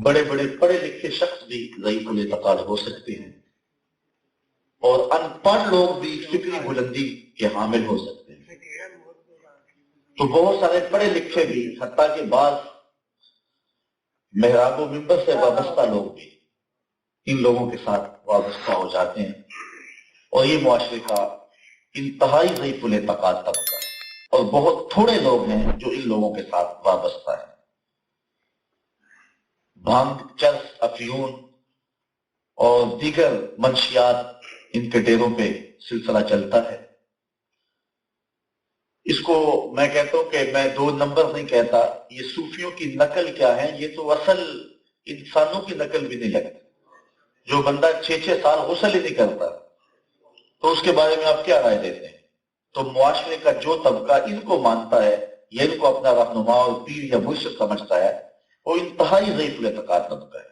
بڑے بڑے پڑھے لکھے شخص بھی ضعیف الاعتقاد ہو سکتے ہیں، اور ان پڑھ لوگ بھی فکری بلندی کے حامل ہو سکتے ہیں۔ تو بہت سارے پڑھے لکھے بھی، حتیٰ کہ بعض محراب و منبر سے وابستہ لوگ بھی ان لوگوں کے ساتھ وابستہ ہو جاتے ہیں، اور یہ معاشرے کا انتہائی ضعیف الاعتقاد طبقہ ہے، اور بہت تھوڑے لوگ ہیں جو ان لوگوں کے ساتھ وابستہ ہیں۔ بھنگ، چرس، افیون اور دیگر منشیات ان کے ڈیروں پہ سلسلہ چلتا ہے۔ اس کو میں کہتا ہوں کہ میں 2 نمبر نہیں کہتا، یہ صوفیوں کی نقل کیا ہے، یہ تو اصل انسانوں کی نقل بھی نہیں لگتی۔ جو بندہ 6 سال غسل ہی نہیں کرتا تو اس کے بارے میں آپ کیا رائے دیتے ہیں؟ تو معاشرے کا جو طبقہ ان کو مانتا ہے یا ان کو اپنا رہنما اور پیر یا مرشد سمجھتا ہے، وہ انتہائی ضعیف الاعتقاد طبقہ ہے،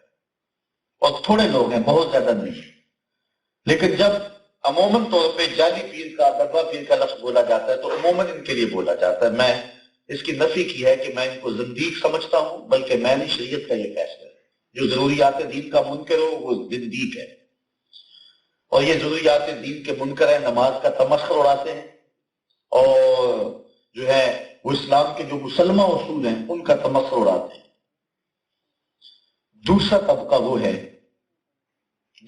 اور تھوڑے لوگ ہیں، بہت زیادہ نہیں۔ لیکن جب عموماً طور پہ جعلی پیر کا، ڈبہ پیر کا لفظ بولا جاتا ہے تو عموماً ان کے لیے بولا جاتا ہے۔ میں اس کی نفی کی ہے کہ میں ان کو زندیق سمجھتا ہوں، بلکہ میں نے شریعت کا یہ فیصلہ ہے، جو ضروریات دین کا منکر ہو وہ زندیق ہے، اور یہ ضروریات دین کے منکر ہیں، نماز کا تمسخر اڑاتے ہیں، اور جو ہے وہ اسلام کے جو مسلمہ اصول ہیں ان کا تمسخر اڑاتے ہیں۔ دوسرا طبقہ وہ ہے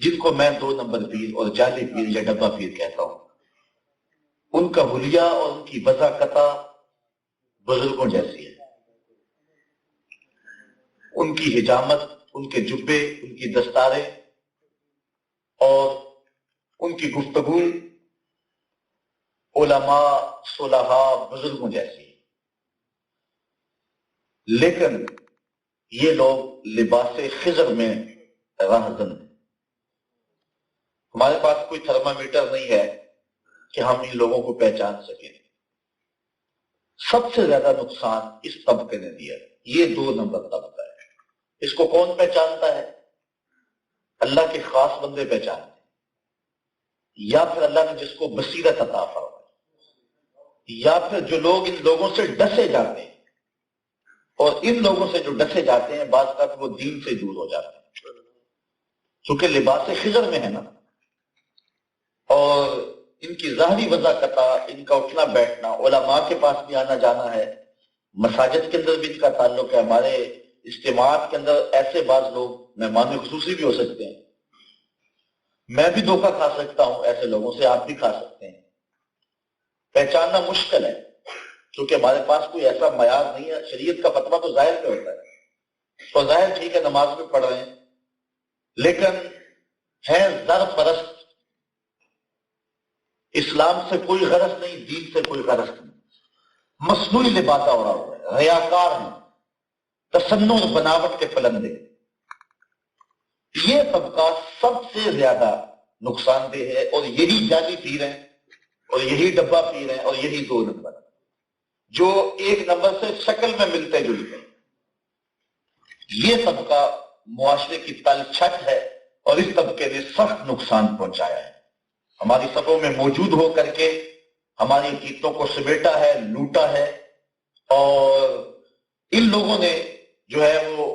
جن کو میں 2 نمبر پیر اور جعلی پیر یا ڈبہ پیر کہتا ہوں۔ ان کا حلیہ اور ان کی وضاقتہ بزرگوں جیسی ہے، ان کی حجامت، ان کے جبے، ان کی دستاریں اور ان کی گفتگو علماء، صلحاء، بزرگوں جیسی ہے۔ لیکن یہ لوگ لباس خضر میں راہزن ہیں۔ ہمارے پاس کوئی تھرمامیٹر نہیں ہے کہ ہم ان لوگوں کو پہچان سکیں۔ سب سے زیادہ نقصان اس طبقے نے دیا، یہ 2 نمبر طبقہ ہے۔ اس کو کون پہچانتا ہے؟ اللہ کے خاص بندے پہچانتے ہیں، یا پھر اللہ نے جس کو بصیرت عطا فرمائی، یا پھر جو لوگ ان لوگوں سے ڈسے جاتے ہیں، اور ان لوگوں سے جو ڈسے جاتے ہیں بعض کا وہ دین سے دور ہو جاتے ہیں، چونکہ لباس خضر میں ہے نا، اور ان کی ظاہری وضاقتہ، ان کا اٹھنا بیٹھنا، علماء کے پاس بھی آنا جانا ہے، مساجد کے اندر بھی ان کا تعلق ہے، ہمارے اجتماعات کے اندر ایسے بعض لوگ مہمان خصوصی بھی ہو سکتے ہیں، میں بھی دھوکہ کھا سکتا ہوں ایسے لوگوں سے، آپ بھی کھا سکتے ہیں۔ پہچاننا مشکل ہے کیونکہ ہمارے پاس کوئی ایسا معیار نہیں ہے۔ شریعت کا فتویٰ تو ظاہر پہ ہوتا ہے، تو ظاہر ٹھیک ہے نماز بھی پڑھ رہے ہیں، لیکن ہے زر پرست، اسلام سے کوئی غرض نہیں، دین سے کوئی غرض نہیں، مصنوعی لباسہ اڑا ہوا ہے، ریاکار ہیں، تصنع اور بناوٹ کے پلندے۔ یہ طبقہ سب سے زیادہ نقصان دہ ہے، اور یہی جعلی پیر ہیں، اور یہی ڈبہ پیر ہیں، اور یہی 2 نمبر جو 1 نمبر سے شکل میں ملتے جلتے ہیں۔ یہ طبقہ معاشرے کی تل چھٹ ہے، اور اس طبقے نے سخت نقصان پہنچایا ہے، ہماری صفوں میں موجود ہو کر کے ہماری عقیدتوں کو سمیٹا ہے، لوٹا ہے، اور ان لوگوں نے جو ہے وہ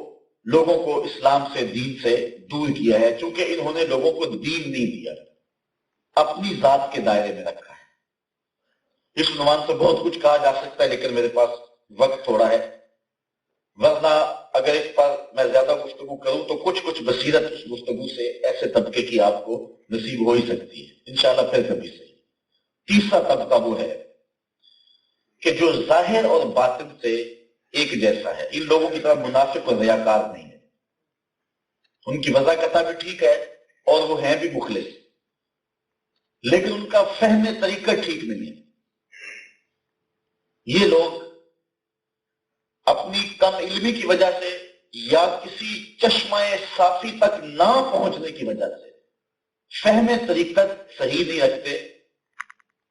لوگوں کو اسلام سے، دین سے دور کیا ہے، چونکہ انہوں نے لوگوں کو دین نہیں دیا، اپنی ذات کے دائرے میں رکھا ہے۔ اس عنوان سے بہت کچھ کہا جا سکتا ہے، لیکن میرے پاس وقت تھوڑا ہے، ورنہ اگر اس پر میں زیادہ گفتگو کروں تو کچھ بصیرت اس گفتگو سے ایسے طبقے کی آپ کو نصیب ہو ہی سکتی ہے، انشاءاللہ پھر کبھی سے۔ تیسرا طبقہ وہ ہے کہ جو ظاہر اور باطن سے ایک جیسا ہے، ان لوگوں کی طرح منافق اور ریاکار نہیں ہے، ان کی وضاقتہ بھی ٹھیک ہے اور وہ ہیں بھی مخلص، لیکن ان کا فہم طریقہ ٹھیک نہیں ہے۔ یہ لوگ اپنی کم علمی کی وجہ سے یا کسی چشمہ صافی تک نہ پہنچنے کی وجہ سے فہم طریقت صحیح نہیں رکھتے۔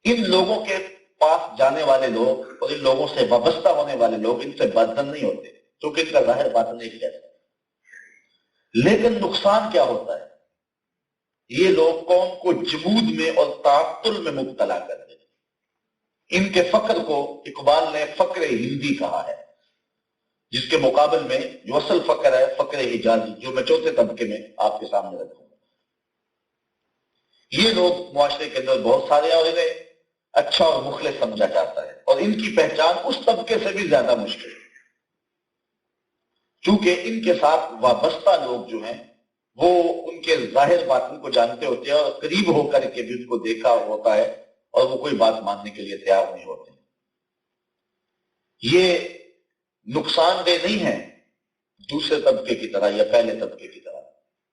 ان لوگوں کے پاس جانے والے لوگ اور ان لوگوں سے وابستہ ہونے والے لوگ ان سے بدظن نہیں ہوتے، کیونکہ ان کا ظاہر باطن ایک جیسا ہے۔ لیکن نقصان کیا ہوتا ہے؟ یہ لوگ قوم کو جمود میں اور تعطل میں مبتلا کر دیتے ہیں۔ ان کے فقر کو اقبال نے فقر ہندی کہا ہے، جس کے مقابل میں جو اصل فقر ہے فقر حجازی، جو میں چوتھے طبقے میں آپ کے سامنے رکھوں گا. یہ لوگ معاشرے کے اندر بہت سارے ہیں اور انہیں اچھا اور مخلص سمجھا جاتا ہے، اور ان کی پہچان اس طبقے سے بھی زیادہ مشکل ہے، چونکہ ان کے ساتھ وابستہ لوگ جو ہیں وہ ان کے ظاہر باطن کو جانتے ہوتے ہیں، اور قریب ہو کر کے بھی ان کو دیکھا ہوتا ہے اور وہ کوئی بات ماننے کے لیے تیار نہیں ہوتے. یہ نقصان دہ نہیں ہے دوسرے طبقے کی طرح یا پہلے طبقے کی طرح،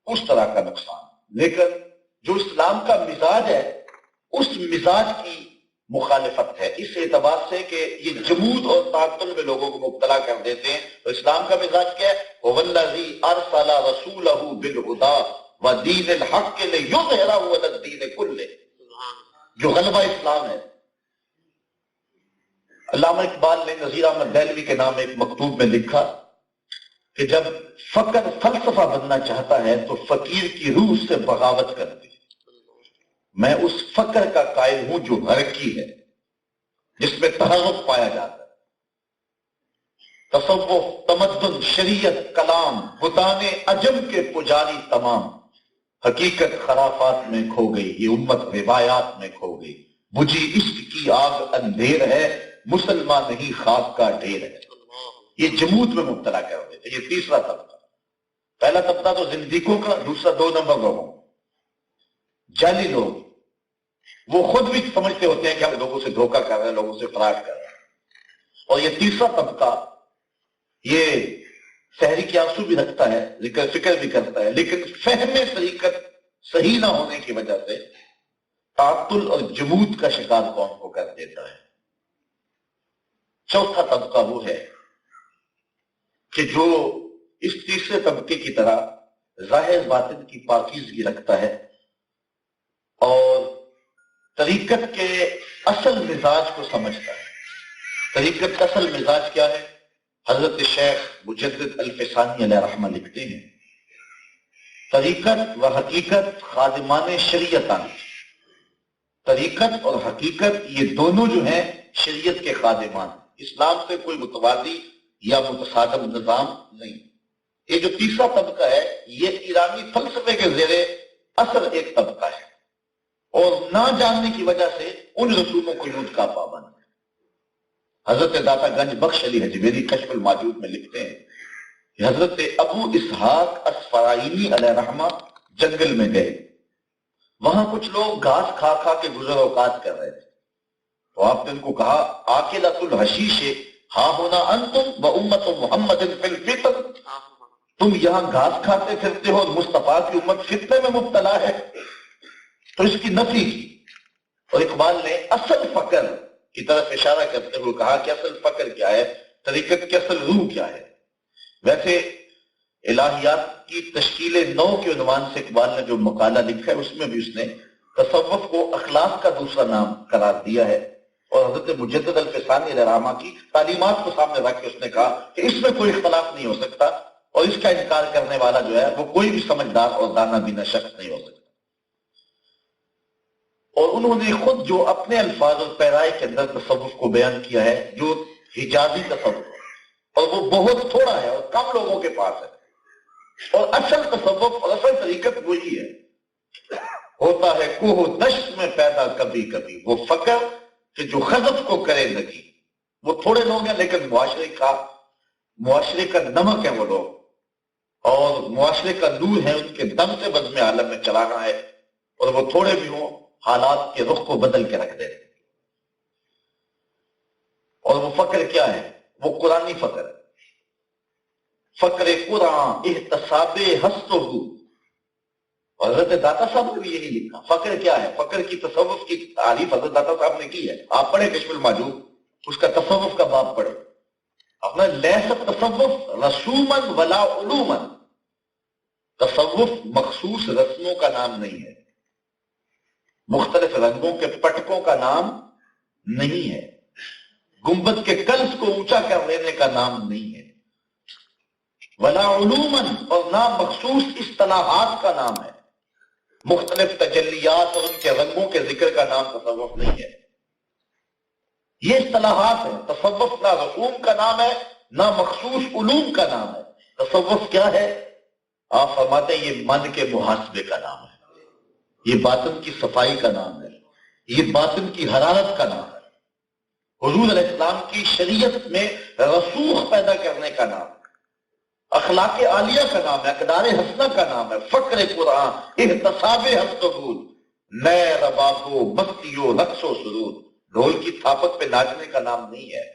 اس طرح کا نقصان، لیکن جو اسلام کا مزاج ہے اس مزاج کی مخالفت ہے، اس اعتبار سے کہ یہ جمود اور تعطل میں لوگوں کو مبتلا کر دیتے ہیں. تو اسلام کا مزاج کیا ہے؟ وَوَالَّذِي أَرْسَلَ رَسُولَهُ بِالْهُدَىٰ وَدِينِ الْحَقِّ لِيُظْهِرَهُ عَلَى الدِّينِ كُلِّهِ، جو غلبہ اسلام ہے. علامہ اقبال نے نذیر احمد دہلوی کے نام ایک مکتوب میں لکھا کہ جب فقر فلسفہ بننا چاہتا ہے تو فقیر کی روح سے بغاوت کرتی ہے. میں اس فقر کا قائل ہوں جو حرکی ہے، جس میں تحرک پایا جاتا ہے. تصوف، تمدن، شریعت، کلام، بتان عجم کے پجاری تمام، حقیقت خرافات میں کھو گئی، یہ امت روایات میں کھو گئی. بجھی عشق کی آگ اندھیر ہے، مسلمان نہیں خاک کا ڈھیر ہے. یہ جمود میں مبتلا کر دیتے. یہ تیسرا طبقہ. پہلا طبقہ تو زندگیوں کا، دوسرا 2 نمبر لوگوں، جعلی لوگ. وہ خود بھی سمجھتے ہوتے ہیں کہ ہم لوگوں سے دھوکہ کر رہے ہیں، لوگوں سے فراڈ کر رہے ہیں. اور یہ تیسرا طبقہ یہ سحری کے آنسو بھی رکھتا ہے، ذکر فکر بھی کرتا ہے، لیکن فہم طریقت صحیح نہ ہونے کی وجہ سے تعطل اور جمود کا شکار قوم کو کر دیتا ہے. چوتھا طبقہ وہ ہے کہ جو اس تیسرے طبقے کی طرح ظاہر باطن کی پاکیزگی رکھتا ہے اور طریقت کے اصل مزاج کو سمجھتا ہے. طریقت کا اصل مزاج کیا ہے؟ حضرت شیخ مجدد الفسانی علیہ رحمہ لکھتے ہیں طریقت و حقیقت خادمان شریعتان. طریقت اور حقیقت یہ دونوں جو ہیں شریعت کے خادمان، اسلام سے کوئی متوازی یا متصادم نظام نہیں. یہ جو تیسرا طبقہ ہے یہ ایرانی فلسفے کے زیر اثر ایک طبقہ ہے اور نہ جاننے کی وجہ سے ان رسوموں کو یوز کا پابند ہے. حضرت داتا گنج بخش علی حجویری کشف الماجود میں لکھتے ہیں کہ حضرت ابو اسحاق اصفرائینی علیہ رحمہ جنگل میں گئے. وہاں کچھ لوگ گھاس کھا کھا کے گزر اوقات کر رہے تھے. تو آپ نے ان کو کہا آکلۃ الحشیش ہاں ہونا انتم بامت محمد فی الفطر، تم یہاں گھاس کھاتے پھرتے ہو اور مصطفیٰ کی امت فتنے میں مبتلا ہے. تو اس کی نفی کی. اور اقبال نے اصل فقر کی طرف اشارہ کرتے ہوئے کہا کہ اصل فقر کیا ہے، طریقت کی اصل روح کیا ہے. ویسے الہیات کی تشکیل نو کے عنوان سے اقبال نے جو مقالہ لکھا ہے اس میں بھی اس نے تصوف کو اخلاق کا دوسرا نام قرار دیا ہے، اور حضرت مجدد الفسانی علیہ رحمہ کی تعلیمات کو سامنے رکھ کے اس نے کہا کہ اس میں کوئی اختلاف نہیں ہو سکتا اور اس کا انکار کرنے والا جو ہے وہ کوئی بھی سمجھدار اور دانا بینا شخص نہیں ہو سکتا. اور انہوں نے خود جو اپنے الفاظ اور پیرائے کے اندر تصوف کو بیان کیا ہے جو حجازی تصوف ہے، اور وہ بہت تھوڑا ہے اور کم لوگوں کے پاس ہے، اور اصل تصوف اور اصل طریقت وہی ہے. ہوتا ہے کوہ دشت میں پیدا کبھی کبھی وہ فقر کہ جو خذف کو کرے لگی. وہ تھوڑے لوگ ہیں لیکن معاشرے کا نمک ہے وہ لوگ، اور معاشرے کا نور ہے، ان کے دم سے بزم عالم میں چلانا ہے، اور وہ تھوڑے بھی ہوں حالات کے رخ کو بدل کے رکھ دیتے. اور وہ فقر کیا ہے؟ وہ قرآنی فقر ہے. فقر قرآن احتساب ہستو. حضرت داتا صاحب نے بھی یہی لکھا. فقر کیا ہے؟ فقر کی تصوف کی تعریف حضرت داتا صاحب نے کی ہے. آپ پڑھیں کشف الماجود، اس کا تصوف کا باب پڑھیں. اپنا لیس تصوف رسومن ولا علومن، تصوف مخصوص رسموں کا نام نہیں ہے، مختلف رنگوں کے پٹکوں کا نام نہیں ہے، گنبد کے کلس کو اونچا کر لینے کا نام نہیں ہے، ولا علومن، اور نہ مخصوص اصطلاحات کا نام ہے، مختلف تجلیات اور ان کے رنگوں کے ذکر کا نام تصوف نہیں ہے. یہ اصطلاحات ہیں. تصوف نہ رسوم کا نام ہے نہ مخصوص علوم کا نام ہے۔ تصوف کیا ہے؟ آپ فرماتے ہیں یہ من کے محاسبے کا نام ہے، یہ باطن کی صفائی کا نام ہے، یہ باطن کی حرارت کا نام ہے، حضور علیہ السلام کی شریعت میں رسوخ پیدا کرنے کا نام ہے، اخلاق عالیہ کا نام ہے، اقدار حسنہ کا نام ہے، فقر قرآن، احتساب ہست و بود، نئے رباب و مستی و رقص و سرور۔ ڈھول کی تھاپت پہ ناچنے کا نام نہیں ہے،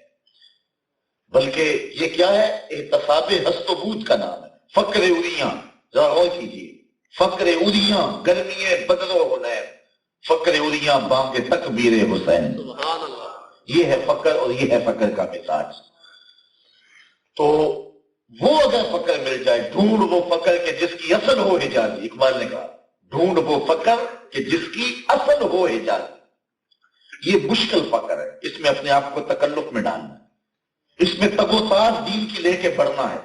بلکہ یہ کیا ہے؟ احتساب ہست و بود کا نام ہے۔ فقر اریاں، ذرا غور کیجیے، فقر اریاں گرمی بدر و حنین، فقر اریاں بانگ تکبیر حسین، یہ ہے فقر، اور یہ ہے فقر کا مزاج۔ تو وہ اگر فقر مل جائے، ڈھونڈ وہ فقر کہ جس کی اصل ہو حجازی، اقبال نے کہا ڈھونڈ وہ فقر کہ جس کی اصل ہو حجازی۔ یہ مشکل فقر ہے، اس میں اپنے آپ کو تکلف میں ڈالنا ہے، اس میں تگ و تاز دین کی لے کے بڑھنا ہے،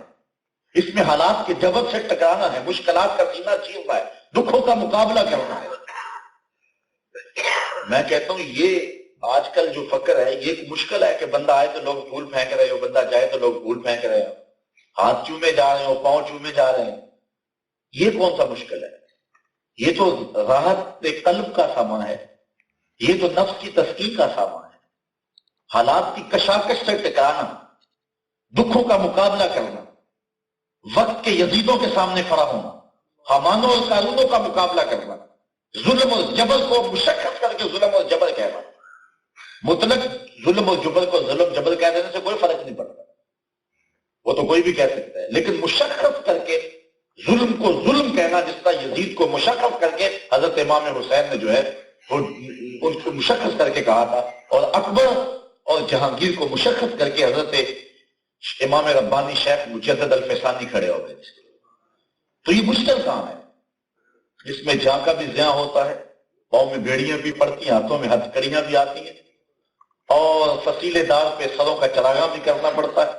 اس میں حالات کے جبر سے ٹکرانا ہے، مشکلات کا سینہ چیرنا ہے، دکھوں کا مقابلہ کرنا ہے۔ میں کہتا ہوں یہ آج کل جو فقر ہے یہ ایک مشکل ہے کہ بندہ آئے تو لوگ پھول پھینک رہے ہو، بندہ جائے تو لوگ پھول پھینک رہے ہو، ہاتھ چومے جا رہے ہو، پاؤں چومے جا رہے ہیں۔ یہ کون سا مشکل ہے؟ یہ تو راحت قلب کا سامان ہے، یہ تو نفس کی تسکین کا سامان ہے۔ حالات کی کشاکش سے ٹکرانا، دکھوں کا مقابلہ کرنا، وقت کے یزیدوں کے سامنے کھڑا ہونا، حمانوں اور قارونوں کا مقابلہ کرنا، ظلم اور جبر کو مشخص کر کے ظلم اور جبر کہنا۔ مطلق ظلم اور جبر کو ظلم جبر کہہ دینے سے کوئی فرق نہیں پڑتا، وہ تو کوئی بھی کہہ سکتا ہے، لیکن مشخص کر کے ظلم کو ظلم کہنا، جس طرح یزید کو مشخص کر کے حضرت امام حسین نے جو ہے وہ ان کو مشخص کر کے کہا تھا، اور اکبر اور جہانگیر کو مشخص کر کے حضرت امام ربانی شیخ مجدد الفسانی کھڑے ہو گئے تھے۔ تو یہ مشکل کام ہے، جس میں جان کا بھی زیاں ہوتا ہے، پاؤں میں بیڑیاں بھی پڑتی ہیں، ہاتھوں میں ہتھ کڑیاں بھی آتی ہیں، اور فصیلے دار پہ سروں کا چراغاں بھی کرنا پڑتا ہے،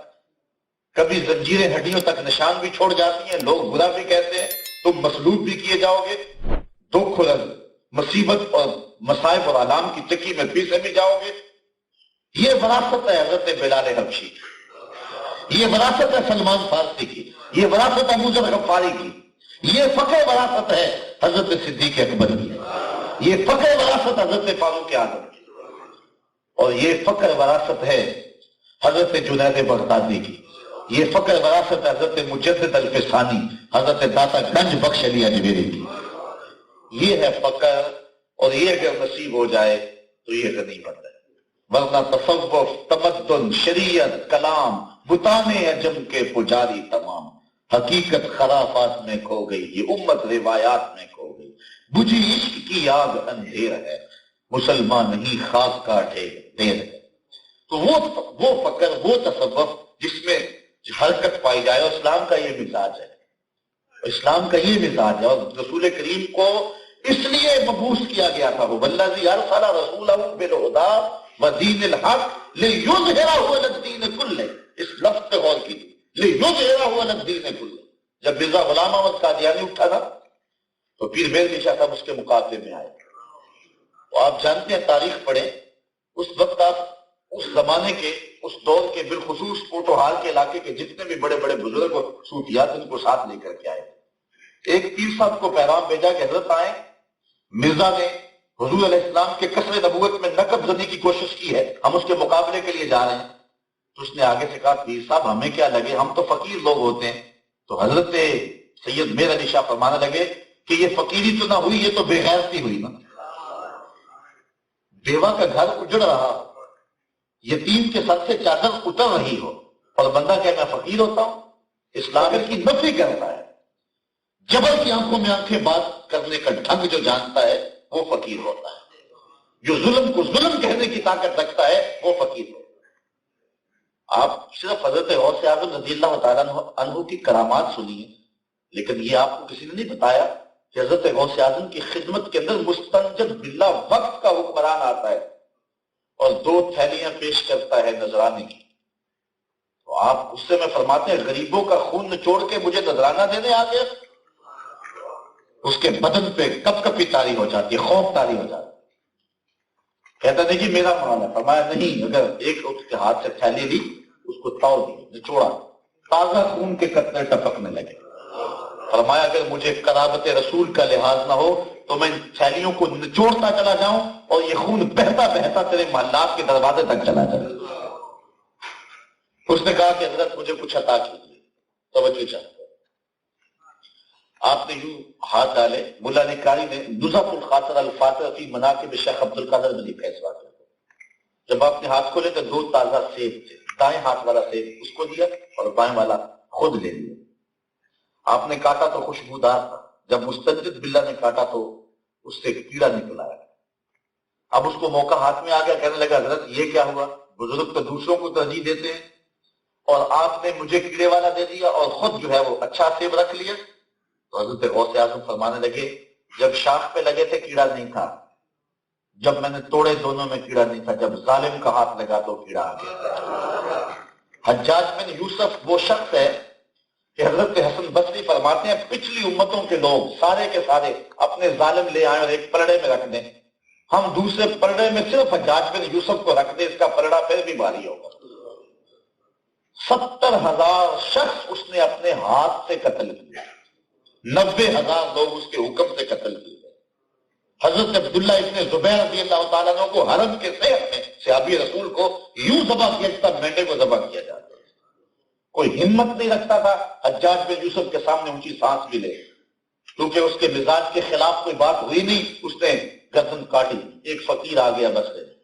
کبھی زنجیریں ہڈیوں تک نشان بھی چھوڑ جاتی ہیں، لوگ برا بھی کہتے ہیں، تم مسلوب بھی کیے جاؤ گے، دکھ اور مصیبت اور مصائب اور آلام کی چکی میں پیسے بھی جاؤ گے۔ یہ وراثت ہے حضرت بلال حبشی کی، یہ وراثت ہے سلمان فارسی کی، یہ وراثت ہے ابو ذر غفاری کی، یہ فقہ وراثت ہے حضرت صدیق اکبر کی، یہ فقہ وراثت حضرت فاروق اعظم کی، اور یہ فقہ وراثت ہے حضرت جنید بغدادی کی، یہ فقہ وراثت ہے حضرت مجدد الفسانی، حضرت داتا گنج بخش علی اجمیری کی۔ یہ ہے فقہ، اور یہ اگر نصیب ہو جائے تو یہ غنیمت ہے، ورنہ تصوف، تمدن، شریعت، کلام، بتانے عجم کے پجاری تمام، حقیقت خرافات میں کھو گئی، یہ امت روایات میں کھو گئی، بجھی عشق کی آگ اندھیر ہے، مسلمان نہیں خاک کا ڈھیر ہے۔ تو وہ فقر، وہ تصوف جس میں حرکت پائی جائے، اور اسلام کا یہ مزاج ہے، اسلام کا یہ مزاج ہے، اور رسول کریم کو اس لیے مبعوث کیا گیا تھا، وہ والذی ارسل رسولہ بالہدی ودین الحق لیظہرہ علی الدین کلہ۔ اس لفظ پہ غور کیجیے، لیظہرہ علی الدین کلہ۔ جب مرزا غلام احمد قادیانی اٹھا نا تو پیر مہر شاہ صاحب اس کے مقابلے میں آئے۔ تو آپ جانتے ہیں، تاریخ پڑھیں، اس وقت آپ اس زمانے کے، اس دور کے، بالخصوص کوٹوہال کے علاقے کے جتنے بھی بڑے بڑے بزرگ اور صوفیات ان کو ساتھ لے کر کے آئے۔ ایک پیر صاحب کو پیغام بھیجا کہ حضرت آئیں، مرزا نے حضور علیہ السلام کے قصر نبوت میں نقب زنی کی کوشش کی ہے، ہم اس کے مقابلے کے لیے جا رہے ہیں۔ تو اس نے آگے سے کہا، پیر صاحب ہمیں کیا لگے، ہم تو فقیر لوگ ہوتے ہیں۔ تو حضرت سید میر علی شاہ فرمانے لگے کہ یہ فقیری تو نہ ہوئی، یہ تو بے غیرتی ہوئی نا۔ بیوہ کا گھر اجڑ رہا، یتیم کے سر سے چادر اتر رہی ہو، اور بندہ کہ میں فقیر ہوتا ہوں، اسلام کی نفی کرتا ہے۔ جبر کی آنکھوں میں آنکھیں بات کرنے کا ڈھنگ جو جانتا ہے وہ فقیر ہوتا ہے، جو ظلم کو ظلم کہنے کی طاقت رکھتا ہے وہ فقیر ہوتا ہے۔ آپ صرف حضرت غوث اعظم رضی اللہ تعالیٰ عنہ کی کرامات سنیے، لیکن یہ آپ کو کسی نے نہیں بتایا کہ حضرت غوث اعظم کی خدمت کے اندر مستنجد باللہ وقت کا حکمران آتا ہے اور 2 تھیلیاں پیش کرتا ہے نذرانے کی۔ تو آپ اس سے میں فرماتے ہیں، غریبوں کا خون نچوڑ کے مجھے نذرانہ دینے آ گیا۔ اس کے بدن پہ کپ کپی طاری ہو جاتی ہے، خوف طاری ہو جاتی ہے۔ کہتا نہیں کہ میرا مال ہے، فرمایا نہیں، اگر ایک اس کے ہاتھ سے تھیلی لی، اس کو تاؤ دیا، نچوڑا، تازہ خون کے قطرے ٹپکنے لگے۔ فرمایا اگر مجھے قرابت رسول کا لحاظ نہ ہو تو میں ان تھیلیوں کو نچوڑتا چلا جاؤں اور یہ خون بہتا بہتا تیرے محلات کے دروازے تک چلا جائے۔ اس نے کہا کہ حضرت مجھے کچھ عطا کیجیے، توجہ چاہتا۔ آپ نے یوں ہاتھ ڈالے، ملا علی قاری نے نزہۃ الخاطر الفاتح فی مناقب شیخ عبد القادر بن فیض کیا۔ جب آپ نے ہاتھ کھولے تو 2 تازہ سیب تھے، دائیں ہاتھ والا سیب اس کو دیا اور بائیں والا خود لے لیا۔ آپ نے کاٹا تو خوشبودار تھا، جب مستنجد باللہ نے کاٹا تو اس سے کیڑا نکل آیا۔ اب اس کو موقع ہاتھ میں آ گیا، کہنے لگا حضرت یہ کیا ہوا؟ بزرگ تو دوسروں کو ترجیح دیتے ہیں اور آپ نے مجھے کیڑے والا دے دیا اور خود جو ہے وہ اچھا سیب رکھ لیا۔ تو حضرت غوث اعظم فرمانے لگے جب شاخ پہ لگے تھے کیڑا نہیں تھا، جب میں نے توڑے دونوں میں کیڑا نہیں تھا، جب ظالم کا ہاتھ لگا تو کیڑا آ گیا۔ حجاج بن یوسف وہ شخص ہے کہ حضرت حسن بصری فرماتے ہیں پچھلی امتوں کے لوگ سارے کے سارے اپنے ظالم لے آئیں اور ایک پلڑے میں رکھ دیں، ہم دوسرے پلڑے میں صرف حجاج بن یوسف کو رکھ دیں، اس کا پلڑا پھر بھی بھاری ہوگا۔ 70,000 شخص اس نے اپنے ہاتھ سے قتل کیا، 90,000 لوگ اس کے حکم سے قتل کیے۔ حضرت عبداللہ ابن زبیر رضی اللہ تعالیٰ عنہ کو حرم کے صحت میں صحابی رسول کو یوں ذبح کیا جس طرح مینڈے کو ذبح کیا جاتا ہے۔ کوئی ہمت نہیں رکھتا تھا حجاج بن یوسف کے سامنے اونچی سانس بھی لے، کیونکہ اس کے مزاج کے خلاف کوئی بات ہوئی نہیں، اس نے گردن کاٹی۔ ایک فقیر آ گیا بسرے میں،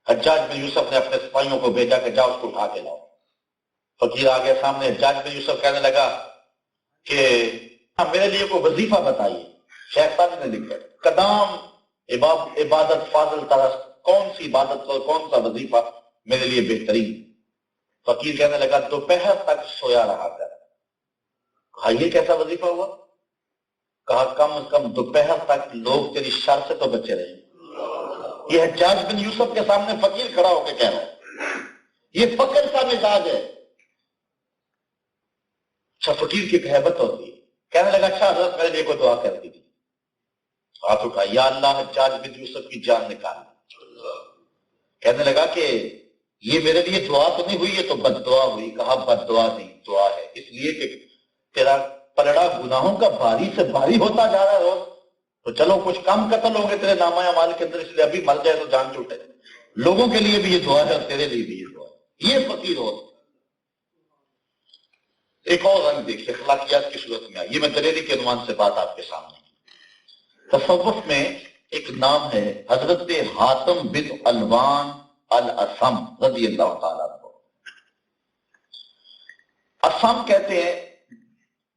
حجاج بن یوسف نے اپنے سپاہیوں کو بھیجا کہ جاؤ اس کو اٹھا کے لاؤ۔ فقیر آ گیا سامنے، حجاج بن یوسف کہنے لگا کہ میرے لیے کوئی وظیفہ بتائیے۔ شیخ صاحب نے لکھا قدام عبادت فاضل طرف، کون سی عبادت اور کون سا وظیفہ میرے لیے بہترین؟ فقیر کہنے لگا دوپہر تک سویا رہا کر۔ کہا یہ کیسا وظیفہ ہوا؟ کہا کم از کم دوپہر تک لوگ تیری شر سے تو بچے رہے۔ یہ حجاج بن یوسف کے سامنے فقیر کھڑا ہو کے کہہ رہا ہے، یہ فقر کا مزاج ہے۔ اچھا فقیر کی ہیبت ہوتی ہے، کہنے لگا اچھا حضرت میرے لیے کوئی دعا کر دیجیے۔ ہاتھ اٹھا، یا اللہ حجاج بن یوسف کی جان نکال۔ کہنے لگا کہ یہ میرے لیے دعا تو نہیں ہوئی، یہ تو بد دعا ہوئی۔ کہا بد دعا نہیں، دعا ہے، اس لیے کہ تیرا پلڑا گناہوں کا بھاری سے بھاری ہوتا جا رہا ہے، تو چلو کچھ کم قتل ہوں گے تیرے نامہ اعمال کے اندر، اس لیے ابھی مر جائے تو جان چھوٹے۔ لوگوں کے لیے بھی یہ دعا ہے اور تیرے لیے بھی یہ دعا ہے۔ یہ فقیر ہو۔ ایک اور رنگ دیکھیے اخلاقیات کی صورت میں، یہ میں دلیری کے عنوان سے بات آپ کے سامنے۔ تصوف میں ایک نام ہے حضرت حاتم بن الوان الاسم رضی اللہ تعالیٰ عنہ۔ اسم کہتے ہیں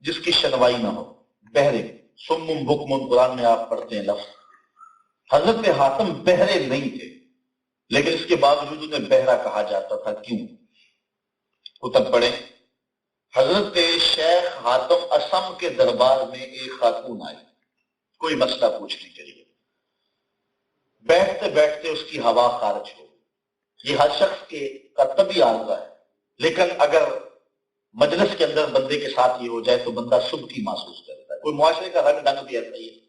جس کی شنوائی نہ ہو، بہرے، سمم بکم، قرآن میں آپ پڑھتے ہیں لفظ۔ حضرت حاتم بہرے نہیں تھے، لیکن اس کے باوجود انہیں بہرا کہا جاتا تھا۔ کیوں؟ کتب پڑھیں۔ حضرت شیخ حاتم اسم کے دربار میں ایک خاتون آئی کوئی مسئلہ پوچھنے کے لیے، بیٹھتے بیٹھتے اس کی ہوا خارج ہو۔ یہ ہر شخص کے کا طبی عارضہ ہے، لیکن اگر مجلس کے اندر بندے کے ساتھ یہ ہو جائے تو بندہ سبکی محسوس کرتا ہے، کوئی معاشرے کا رنگ ڈنگ بھی ایسا ہی ہے۔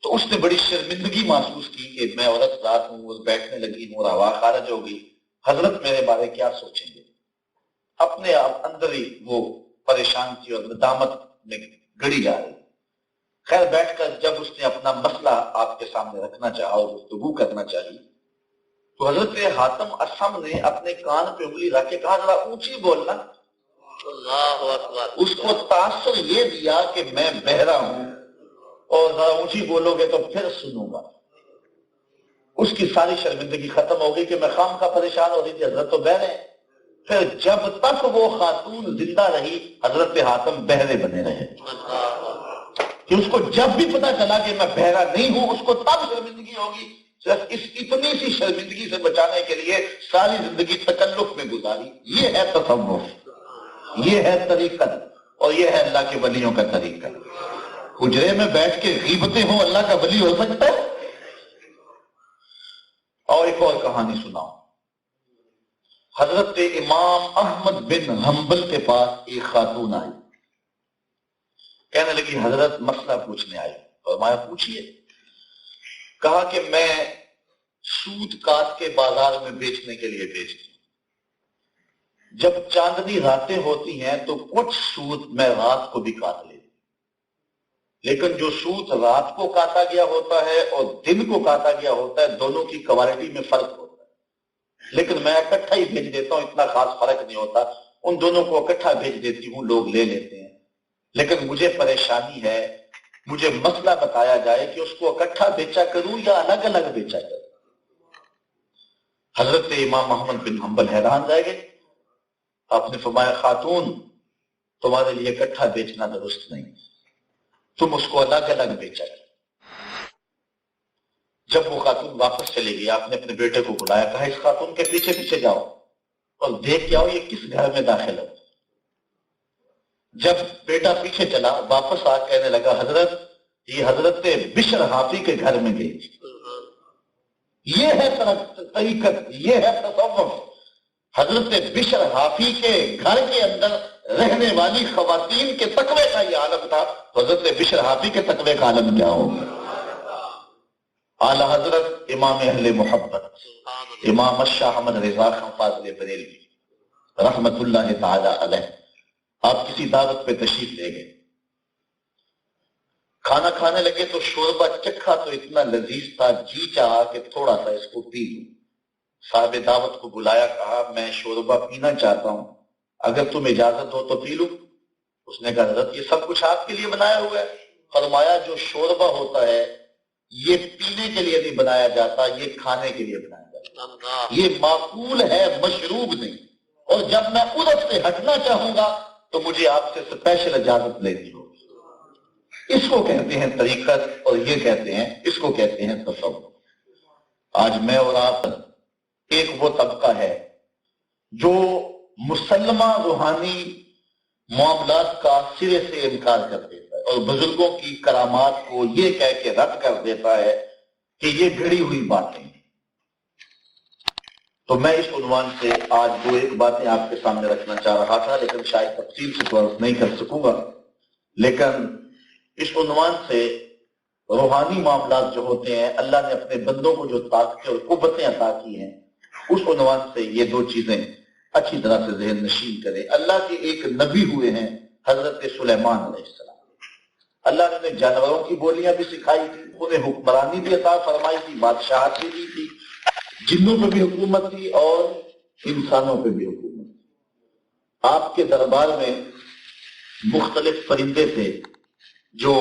تو اس نے بڑی شرمندگی محسوس کی کہ میں عورت ذات ہوں اور بیٹھنے لگی ہوں اور ہوا خارج ہو گئی، حضرت میرے بارے کیا سوچیں گے؟ اپنے آپ اندر ہی وہ پریشان تھی اور ندامت میں گڑی جا رہی۔ خیر بیٹھ کر جب اس نے اپنا مسئلہ آپ کے سامنے رکھنا چاہا اور گفتگو کرنا چاہی تو حضرت حاتم اسم نے اپنے کان پہ انگلی رکھ کے کہا ذرا اونچی بولنا۔ اللہ اکبر۔ اس کو تاثر یہ دیا کہ میں بہرا ہوں اور ذرا اونچی بولو گے تو پھر سنوں گا۔ اس کی ساری شرمندگی ختم ہو گئی کہ میں خام کا پریشان ہو رہی تھی، حضرت تو بہرے ہیں۔ پھر جب تک وہ خاتون زندہ رہی حضرت حاتم بہرے بنے رہے، کہ اس کو جب بھی پتا چلا کہ میں بہرا نہیں ہوں اس کو تب شرمندگی ہوگی۔ صرف اس اتنی سی شرمندگی سے بچانے کے لیے ساری زندگی تکلف میں گزاری۔ یہ ہے تصوف، یہ ہے طریقت، اور یہ ہے اللہ کے ولیوں کا طریقہ۔ حجرے میں بیٹھ کے غیبتیں ہوں اللہ کا ولی ہو سکتا ہے؟ اور ایک اور کہانی سناؤں۔ حضرت امام احمد بن حنبل کے پاس ایک خاتون آئی، کہنے لگی حضرت مسئلہ پوچھنے آئی۔ فرمایا پوچھئے۔ کہا کہ میں سود کاٹ کے بازار میں بیچنے کے لیے بیچتی ہوں، جب چاندنی راتیں ہوتی ہیں تو کچھ سوت میں رات کو بھی کاٹ لیتی، لیکن جو سوت رات کو کاٹا گیا ہوتا ہے اور دن کو کاٹا گیا ہوتا ہے دونوں کی کوالٹی میں فرق ہوتا ہے، لیکن میں اکٹھا ہی بھیج دیتا ہوں، اتنا خاص فرق نہیں ہوتا، ان دونوں کو اکٹھا بھیج دیتی ہوں، لوگ لے لیتے ہیں۔ لیکن مجھے پریشانی ہے، مجھے مسئلہ بتایا جائے کہ اس کو اکٹھا بیچا کروں یا الگ الگ بیچا کروں۔ حضرت امام محمد بن حنبل حیران رہ گئے، آپ نے فرمایا خاتون تمہارے لیے اکٹھا بیچنا درست نہیں، تم اس کو الگ الگ بیچا کرو۔ جب وہ خاتون واپس چلے گئی، آپ نے اپنے بیٹے کو بلایا، کہا اس خاتون کے پیچھے پیچھے جاؤ اور دیکھ کے آؤ یہ کس گھر میں داخل ہو۔ جب بیٹا پیچھے چلا، واپس آ کہنے لگا حضرت یہ حضرت بشر حافی کے گھر میں گئی۔ یہ ہے طریقت، یہ ہے تصوف۔ حضرت بشر حافی کے گھر کے اندر رہنے والی خواتین کے تقوی کا یہ عالم تھا، تو حضرت بشر حافی کے تقوی کا عالم کیا ہوگا؟ اعلی حضرت امام اہل محبت امام الشاہ احمد رضا خان فاضل بریلوی رحمت اللہ تعالی علیہ، آپ کسی دعوت پہ تشریف لے گئے، کھانا کھانے لگے تو شوربہ چکھا تو اتنا لذیذ تھا، جی چاہا کہ تھوڑا سا اس کو پی لوں۔ صاحب دعوت کو بلایا، کہا میں شوربہ پینا چاہتا ہوں، اگر تم اجازت ہو تو پی لوں۔ اس نے کہا حضرت یہ سب کچھ آپ کے لیے بنایا ہوا ہے۔ فرمایا جو شوربہ ہوتا ہے یہ پینے کے لیے نہیں بنایا جاتا، یہ کھانے کے لیے بنایا جاتا، یہ معقول ہے، مشروب نہیں۔ اور جب میں ادھر سے ہٹنا چاہوں گا تو مجھے آپ سے اسپیشل اجازت لینی ہوگی۔ اس کو کہتے ہیں طریقت، اور یہ کہتے ہیں، اس کو کہتے ہیں تصوف۔ آج میں اور آپ ایک وہ طبقہ ہے جو مسلمہ روحانی معاملات کا سرے سے انکار کر دیتا ہے اور بزرگوں کی کرامات کو یہ کہہ کے رد کر دیتا ہے کہ یہ گڑی ہوئی باتیں۔ تو میں اس عنوان سے آج دو ایک باتیں آپ کے سامنے رکھنا چاہ رہا تھا، لیکن شاید تفصیل سے تو نہیں کر سکوں گا، لیکن اس عنوان سے روحانی معاملات جو ہوتے ہیں، اللہ نے اپنے بندوں کو جو طاقتیں اور قوتیں عطا کی ہیں، اس عنوان سے یہ دو چیزیں اچھی طرح سے ذہن نشین کریں۔ اللہ کے ایک نبی ہوئے ہیں حضرت سلیمان علیہ السلام، اللہ نے انہیں جانوروں کی بولیاں بھی سکھائی تھی، انہیں حکمرانی بھی عطا فرمائی تھی، بادشاہت بھی دی تھی، جنوں پہ بھی حکومت تھی اور انسانوں پہ بھی حکومت تھی۔ آپ کے دربار میں مختلف پرندے تھے جو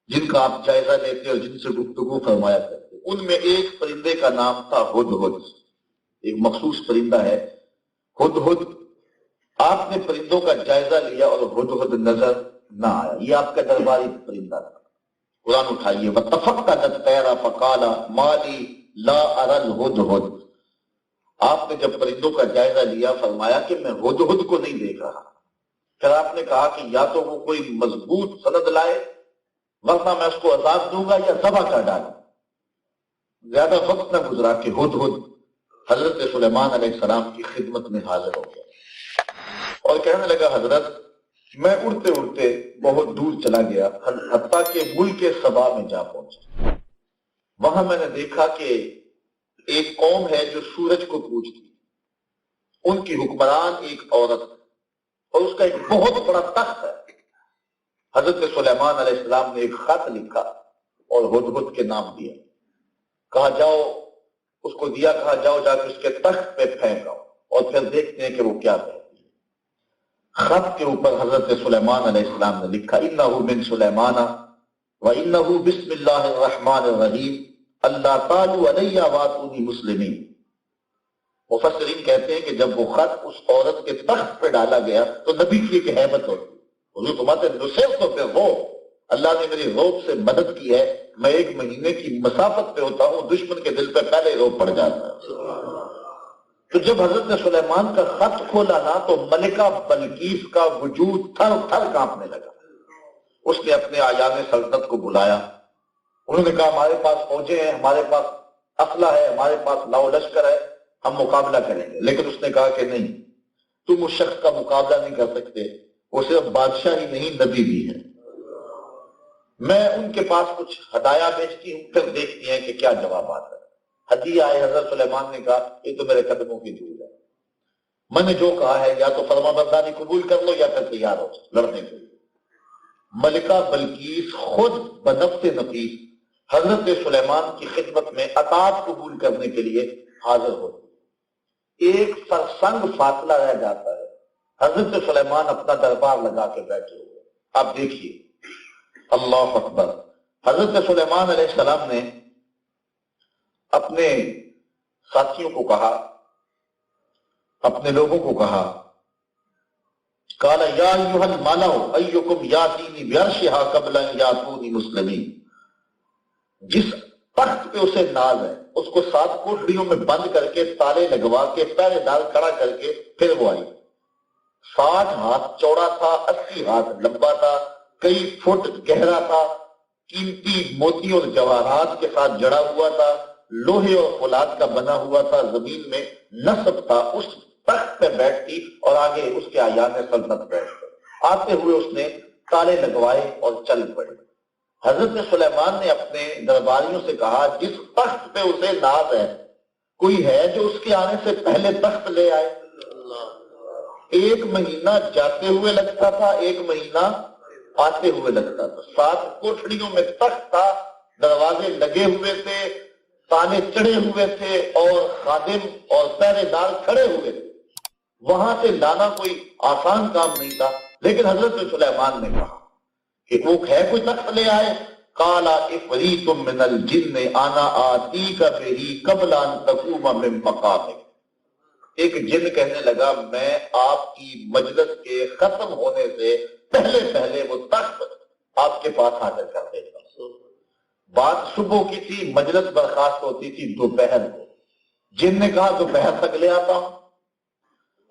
جن کا آپ جائزہ لیتے اور جن سے گفتگو فرمایا کرتے، ان میں ایک پرندے کا نام تھا ہدہد، ایک مخصوص پرندہ ہے ہدہد۔ آپ نے پرندوں کا جائزہ لیا اور ہدہد نظر نہ آیا، یہ آپ کا درباری پرندہ تھا۔ قرآن اٹھائیے، وَتَفَقَّدَ الطَّيْرَ فَقَالَ مَا لِي لَا أَرَى الْهُدْهُدْ۔ آپ نے جب پرندوں کا جائزہ لیا فرمایا کہ میں ہدہد کو نہیں دیکھ رہا۔ پھر آپ نے کہا کہ یا تو وہ کوئی مضبوط سند لائے ورنہ میں اس کو عذاب دوں گا یا ذبح کر ڈالوں۔ زیادہ وقت نہ گزرا کہ ہدہد حضرت سلیمان علیہ السلام کی خدمت میں حاضر ہو گیا اور کہنے لگا حضرت میں اڑتے اڑتے بہت دور چلا گیا، حتیٰ کہ ملک سبا میں جا پہنچا۔ وہاں میں نے دیکھا کہ ایک قوم ہے جو سورج کو پوجتی، ان کی حکمران ایک عورت اور اس کا ایک بہت بڑا تخت ہے۔ حضرت سلیمان علیہ السلام نے ایک خط لکھا اور ہدہد کے نام دیا، کہا جاؤ، اس کو دیا، کہا جاؤ جا کے اس کے تخت پہ پھینکاؤ اور پھر دیکھتے ہیں کہ وہ کیا کہتی ہے۔ خط کے اوپر حضرت سلیمان علیہ السلام نے لکھا اِنَّهُ مِن سُلَيْمَانَ وَإِنَّهُ بِسْمِ اللَّهِ الرَّحْمَٰنِ الرَّحِيمِ اللہ تعالیٰ علیہ وَاتُونِي مسلمین۔ مفسرین کہتے ہیں کہ جب وہ خط اس عورت کے تخت پہ ڈالا گیا تو نبی کی ایک حیبت ہوتی، حضور فرماتے ہیں نصرت تو پھر وہ اللہ نے میری روب سے مدد کی ہے، میں 1 مہینے کی مسافت پہ ہوتا ہوں، دشمن کے دل پہ پہلے روب پڑ جاتا ہے۔ تو جب حضرت سلیمان کا خط کھولا نا تو ملکہ بلقیس کا وجود تھر تھر کانپنے لگا۔ اس نے اپنے اعیان سلطنت کو بلایا، انہوں نے کہا ہمارے پاس فوجیں ہیں، ہمارے پاس اسلحہ ہے، ہمارے پاس لاؤ لشکر ہے، ہم مقابلہ کریں گے۔ لیکن اس نے کہا کہ نہیں، تم اس شخص کا مقابلہ نہیں کر سکتے، وہ صرف بادشاہ ہی نہیں نبی بھی ہے۔ میں ان کے پاس کچھ ہدایہ بھیجتی ہوں، پھر دیکھتی ہیں کہ کیا جواب آتا ہے۔ ہدیہ آئے، حضرت سلیمان نے کہا یہ تو میرے قدموں کی دھول ہے۔ میں نے جو کہا ہے یا تو فرما برداری قبول کر لو یا پھر تیار ہو لڑنے کے لیے۔ ملکہ بلقیس خود بنفس نفیس حضرت سلیمان کی خدمت میں اطاعت قبول کرنے کے لیے حاضر ہوتی۔ ایک فرسنگ فاصلہ رہ جاتا ہے، حضرت سلیمان اپنا دربار لگا کے بیٹھے ہوئے۔ آپ دیکھیے، اللہ اکبر، حضرت سلیمان علیہ السلام نے اپنے ساتھیوں کو کہا، اپنے لوگوں کو کہا، قال یا ایھا الملأ ایکم یاتینی بعرشھا قبل ان یاتونی مسلمین۔ جس تخت پہ اسے ناز ہے اس کو 7 کوٹڑیوں میں بند کر کے تالے لگوا کے پہرے دار کھڑا کر کے پھر وہ آئی۔ 60 ہاتھ چوڑا تھا، 80 ہاتھ لمبا تھا، کئی فٹ گہرا تھا، قیمتی موتی اور جواہرات کے ساتھ جڑا ہوا تھا، لوہے اور فولاد کا بنا ہوا تھا، زمین میں نصب تھا۔ اس تخت پہ بیٹھتی اور آگے اس کے اعیان سلطنت بیٹھتے، آتے ہوئے اس نے تالے لگوائے اور چل پڑے۔ حضرت سلیمان نے اپنے درباریوں سے کہا، جس تخت پہ اسے ناز ہے کوئی ہے جو اس کے آنے سے پہلے تخت لے آئے؟ 1 مہینہ جاتے ہوئے لگتا تھا، 1 مہینہ آتے ہوئے لگتا تھا۔ 7 کوٹھڑیوں میں تخت تھا، دروازے لگے ہوئے تھے، تالے چڑھے ہوئے تھے اور خادم اور پہرے دار کھڑے ہوئے تھے۔ وہاں سے لانا کوئی آسان کام نہیں تھا، لیکن حضرت سلیمان نے کہا کہ وہ ہے کوئی تخت لے آئے۔ قال عفریت من الجن انا آتیک بہ قبل ان تقوم من مقامک۔ ایک جن کہنے لگا، میں آپ کی مجلس کے ختم ہونے سے پہلے وہ تخت آپ کے پاس حاضر کر دیتا ہوں۔ بات صبح کی تھی، مجلس برخاست ہوتی تھی دوپہر کو۔ جن نے کہا دوپہر تک لے آتا ہوں،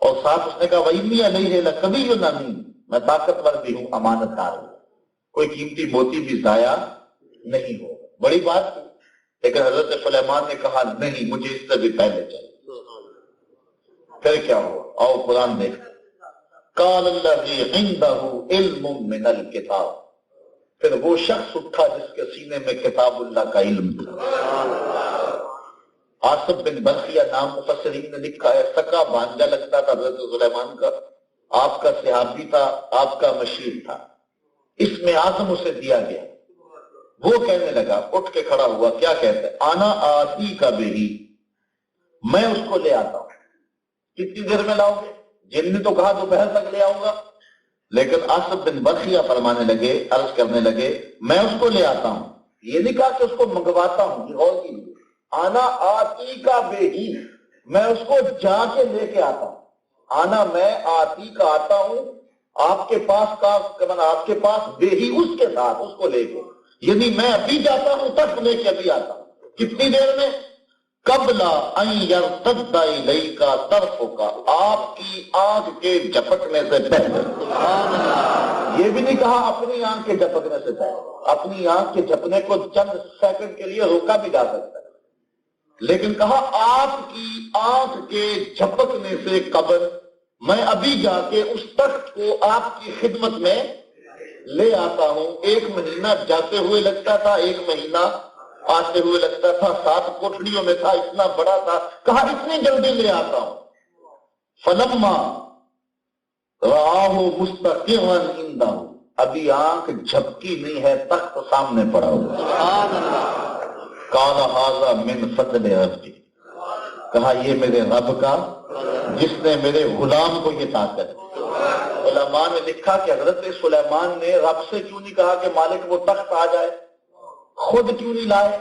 اور ساتھ اس نے کہا وَإِنِّي عَلَيْهِ لَقَوِيٌّ أَمِينٌ، میں طاقتور بھی ہوں، امانت دار ہوں، کوئی قیمتی موتی بھی ضائع نہیں ہو۔ بڑی بات تھی، لیکن حضرت سلیمان نے کہا نہیں، مجھے اس سے بھی پہلے چاہیے۔ پھر کیا ہوا؟ آؤ قرآن دیکھتے۔ قال الذی عندہ علم من الکتاب، پھر وہ شخص اٹھا جس کے سینے میں کتاب اللہ کا علم تھا۔ آصف بن برقیہ نام مفسرین نے لکھا ہے، سکا بھانجا لگتا تھا حضرت سلیمان کا، آپ کا صحابی تھا، آپ کا مشیر تھا، اس میں اعظم اسے دیا گیا۔ وہ کہنے لگا، اٹھ کے کھڑا ہوا، کیا کہتا ہے؟ آنا آتی کا بہی، میں اس کو لے آتا ہوں۔ کتنی دیر میں لاؤ گے؟ جن نے تو کہا دوپہر تک لے آؤں گا، لیکن آصف بن برقیہ فرمانے لگے، عرض کرنے لگے، میں اس کو لے آتا ہوں، یہ نہیں کہا کہ اس کو منگواتا ہوں، یہ غور کیجیے، آنا آتی کا بے ہی، میں اس کو جا کے لے کے آتا ہوں۔ آنا میں، آتی کا آتا ہوں، آپ کے پاس کا آپ کے پاس بے ہی اس کے ساتھ، اس کو لے کے، یعنی میں ابھی جاتا ہوں، تک لے کے ابھی آتا ہوں۔ کتنی دیر میں؟ قبل ان یرتد الیک طرفک، آپ کی آنکھ کے جھپکنے سے پہلے۔ یہ بھی نہیں کہا اپنی آنکھ کے جھپکنے سے پہلے، اپنی آنکھ کے جھپکنے کو چند سیکنڈ کے لیے روکا بھی جا سکتا ہے، لیکن کہا آپ کی آنکھ کے جھپکنے سے قبل میں ابھی جا کے اس تخت کو آپ کی خدمت میں لے آتا ہوں۔ 1 مہینہ جاتے ہوئے لگتا تھا، 1 مہینہ آتے ہوئے لگتا تھا، 7 کوٹھڑیوں میں تھا، اتنا بڑا تھا، کہا اتنی جلدی لے آتا ہوں۔ فلما رآہ مستقرا عنده، ابھی آنکھ جھپکی نہیں ہے، تخت سامنے پڑا ہوا۔ سبحان اللہ۔ قال ھذا من فضل ربی، کہا یہ میرے رب کا، جس نے میرے غلام کو یہ طاقت دی۔ علماء نے لکھا کہ حضرت سلیمان نے رب سے کیوں نہیں کہا کہ مالک وہ تخت آ جائے، خود کیوں نہیں لائے؟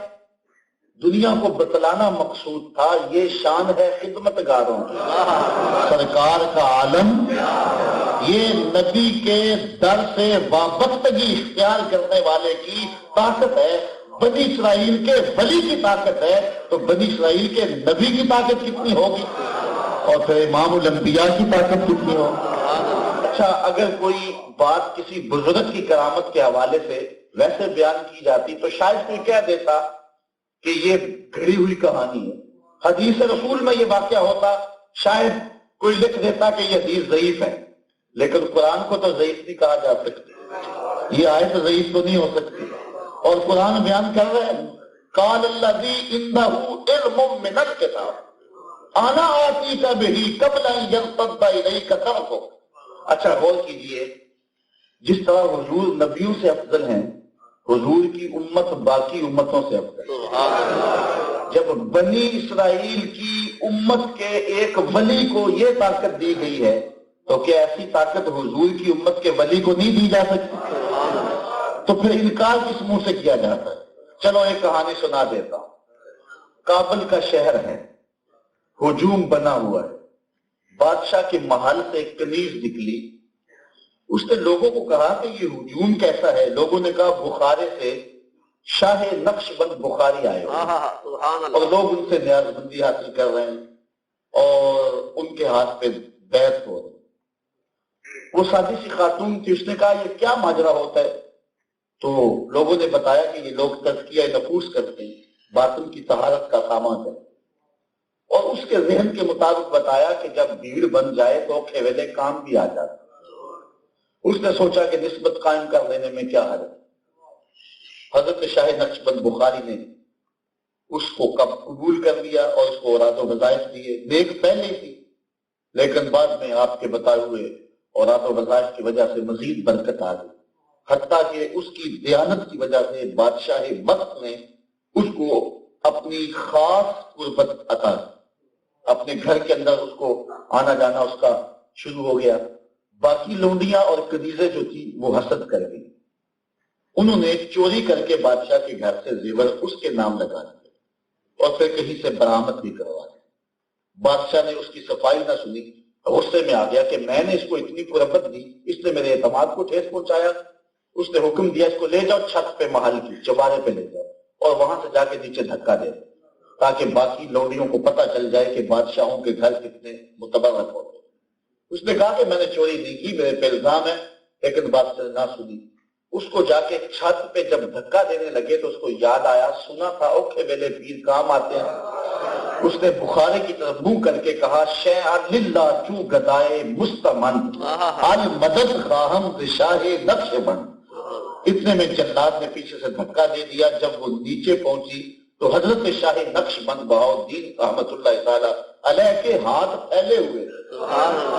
دنیا کو بتلانا مقصود تھا، یہ شان ہے خدمت گاروں کی، سرکار کا عالم، یہ نبی کے در سے وابستگی اختیار کرنے والے کی طاقت ہے۔ بنی اسرائیل کے ولی کی طاقت ہے تو بنی اسرائیل کے نبی کی طاقت کتنی ہوگی، اور پھر امام الانبیاء کی طاقت کتنی ہوگی۔ اچھا، اگر کوئی بات کسی بزرگ کی کرامت کے حوالے سے ویسے بیان کی جاتی تو شاید کوئی کہہ دیتا کہ یہ گھڑی ہوئی کہانی ہے۔ حدیث رسول میں یہ واقعہ ہوتا، شاید کوئی لکھ دیتا کہ یہ حدیث ضعیف ہے، لیکن قرآن کو تو ضعیف نہیں کہا جا سکتا، یہ آیت ضعیف تو نہیں ہو سکتی، اور قرآن بیان کر رہے ہیں قال الذی عنده علم من الکتاب، آنا آتی کا بہی قبل ان یرتد الیک طرفک. اچھا غور کیجئے، جس طرح حضور نبیوں سے افضل ہیں، حضور کی امت باقی امتوں سے افضل ہے. جب بنی اسرائیل کی امت کے ایک ولی کو یہ طاقت دی گئی ہے تو کیا ایسی طاقت حضور کی امت کے ولی کو نہیں دی جا سکتی؟ تو پھر انکار کس منہ سے کیا جاتا ہے؟ چلو ایک کہانی سنا دیتا ہوں. کابل کا شہر ہے، ہجوم بنا ہوا ہے، بادشاہ کے محل سے ایک کنیز نکلی. اس نے لوگوں کو کہا کہ یہ ہجوم کیسا ہے؟ لوگوں نے کہا بخارے سے شاہ نقش بند بخاری آئے ہوئے اور لوگ ان سے نیاز بندی حاصل کر رہے ہیں اور ان کے ہاتھ پہ بیعت ہو رہی. وہ سادی سی خاتون تھی، اس نے کہا یہ کیا ماجرا ہوتا ہے؟ تو لوگوں نے بتایا کہ یہ لوگ تزکیہ نفوس کرتے ہیں، باطن کی طہارت کا سامان ہے. اور اس کے ذہن کے مطابق بتایا کہ جب بھیڑ بن جائے تو کھیویلے کام بھی آ جاتے. اس نے سوچا کہ نسبت قائم کر لینے میں کیا حرج. حضرت شاہ نقشبند بخاری نے اس کو قبول کر لیا اور اس کو اوراد و وظائف دیے. نیک پہلے تھی لیکن بعد میں آپ کے بتائے ہوئے اوراد و وظائف کی وجہ سے مزید برکت آ گئی، حتیٰ کہ اس کی دیانت کی وجہ سے بادشاہ وقت نے اس کو اپنی خاص قربت عطا کی. اپنے گھر کے اندر اس کو آنا جانا اس کا شروع ہو گیا. باقی لونڈیاں اور کنیزیں جو تھی وہ حسد کر گئی. انہوں نے چوری کر کے بادشاہ کے گھر سے زیور اس کے نام لگا دیے اور پھر کہیں سے برآمد بھی کروا دی. بادشاہ نے اس کی صفائی نہ سنی، غصے میں آ گیا کہ میں نے اس کو اتنی قربت دی، اس نے میرے اعتماد کو ٹھیس پہنچایا. اس نے حکم دیا اس کو لے جاؤ چھت پہ، محل کی چوبارے پہ لے جاؤ اور وہاں سے جا کے نیچے دھکا دے دو تاکہ باقی لوڈیوں کو پتہ چل جائے کہ بادشاہوں کے گھر کتنے متبرک ہوتے. اس نے کہا کہ میں نے چوری نہیں کی، میرے پہ الزام ہے، لیکن بات سے نہ سنی. اس کو جا کے چھت پہ جب دھکا دینے لگے تو اس کو یاد آیا، سنا تھا اوکھے ویلے پیر کام آتے ہیں. اس نے بخارے کی طرف منہ کر کے کہا شیعن للہ چو گدائے مستمن المدد خواہم شاہ نقش بند. اتنے میں جلاد نے پیچھے سے دھکا دے دیا. جب وہ نیچے پہنچی تو حضرت شاہ نقش بند بہاؤالدین رحمت اللہ تعالی علیہ کے ہاتھ پھیلے ہوئے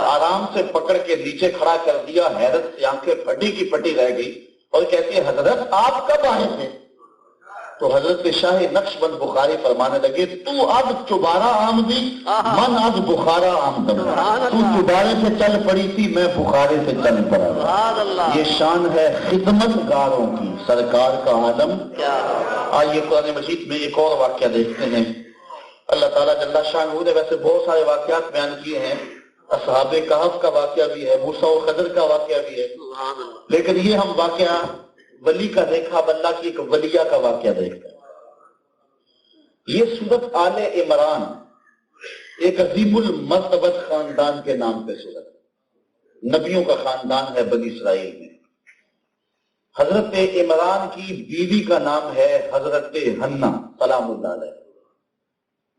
آرام سے پکڑ کے نیچے کھڑا کر دیا. حیرت سے آنکھیں پھٹی کی پھٹی رہ گئی اور کہتی ہے حضرت آپ کب آئے تھے؟ تو حضرت شاہ نقش بند بخاری فرمانے لگے تو اب چوبارہ آمدی من اب بخارا آمدم. تو چوبارے سے چل پڑی تھی، میں بخارے سے چل پڑا. یہ شان ہے خدمت گاروں کی، سرکار کا عالم. آئیے قرآن مجید میں ایک اور واقعہ دیکھتے ہیں. اللہ تعالیٰ جل شانہ نے ویسے بہت سارے واقعات بیان کیے ہیں. اصحاب کہف کا واقعہ بھی ہے، موسیٰ و خضر کا واقعہ بھی ہے، لیکن یہ ہم واقعہ ولی کا دیکھا، اب اللہ کی ایک ولیہ کا واقعہ دیکھتے ہیں. یہ سورت آل عمران ایک عظیم المرتبت خاندان کے نام پہ سورت، نبیوں کا خاندان ہے بنی اسرائیل میں. حضرت عمران کی بیوی کا نام ہے حضرت حنہ سلام اللہ علیہ.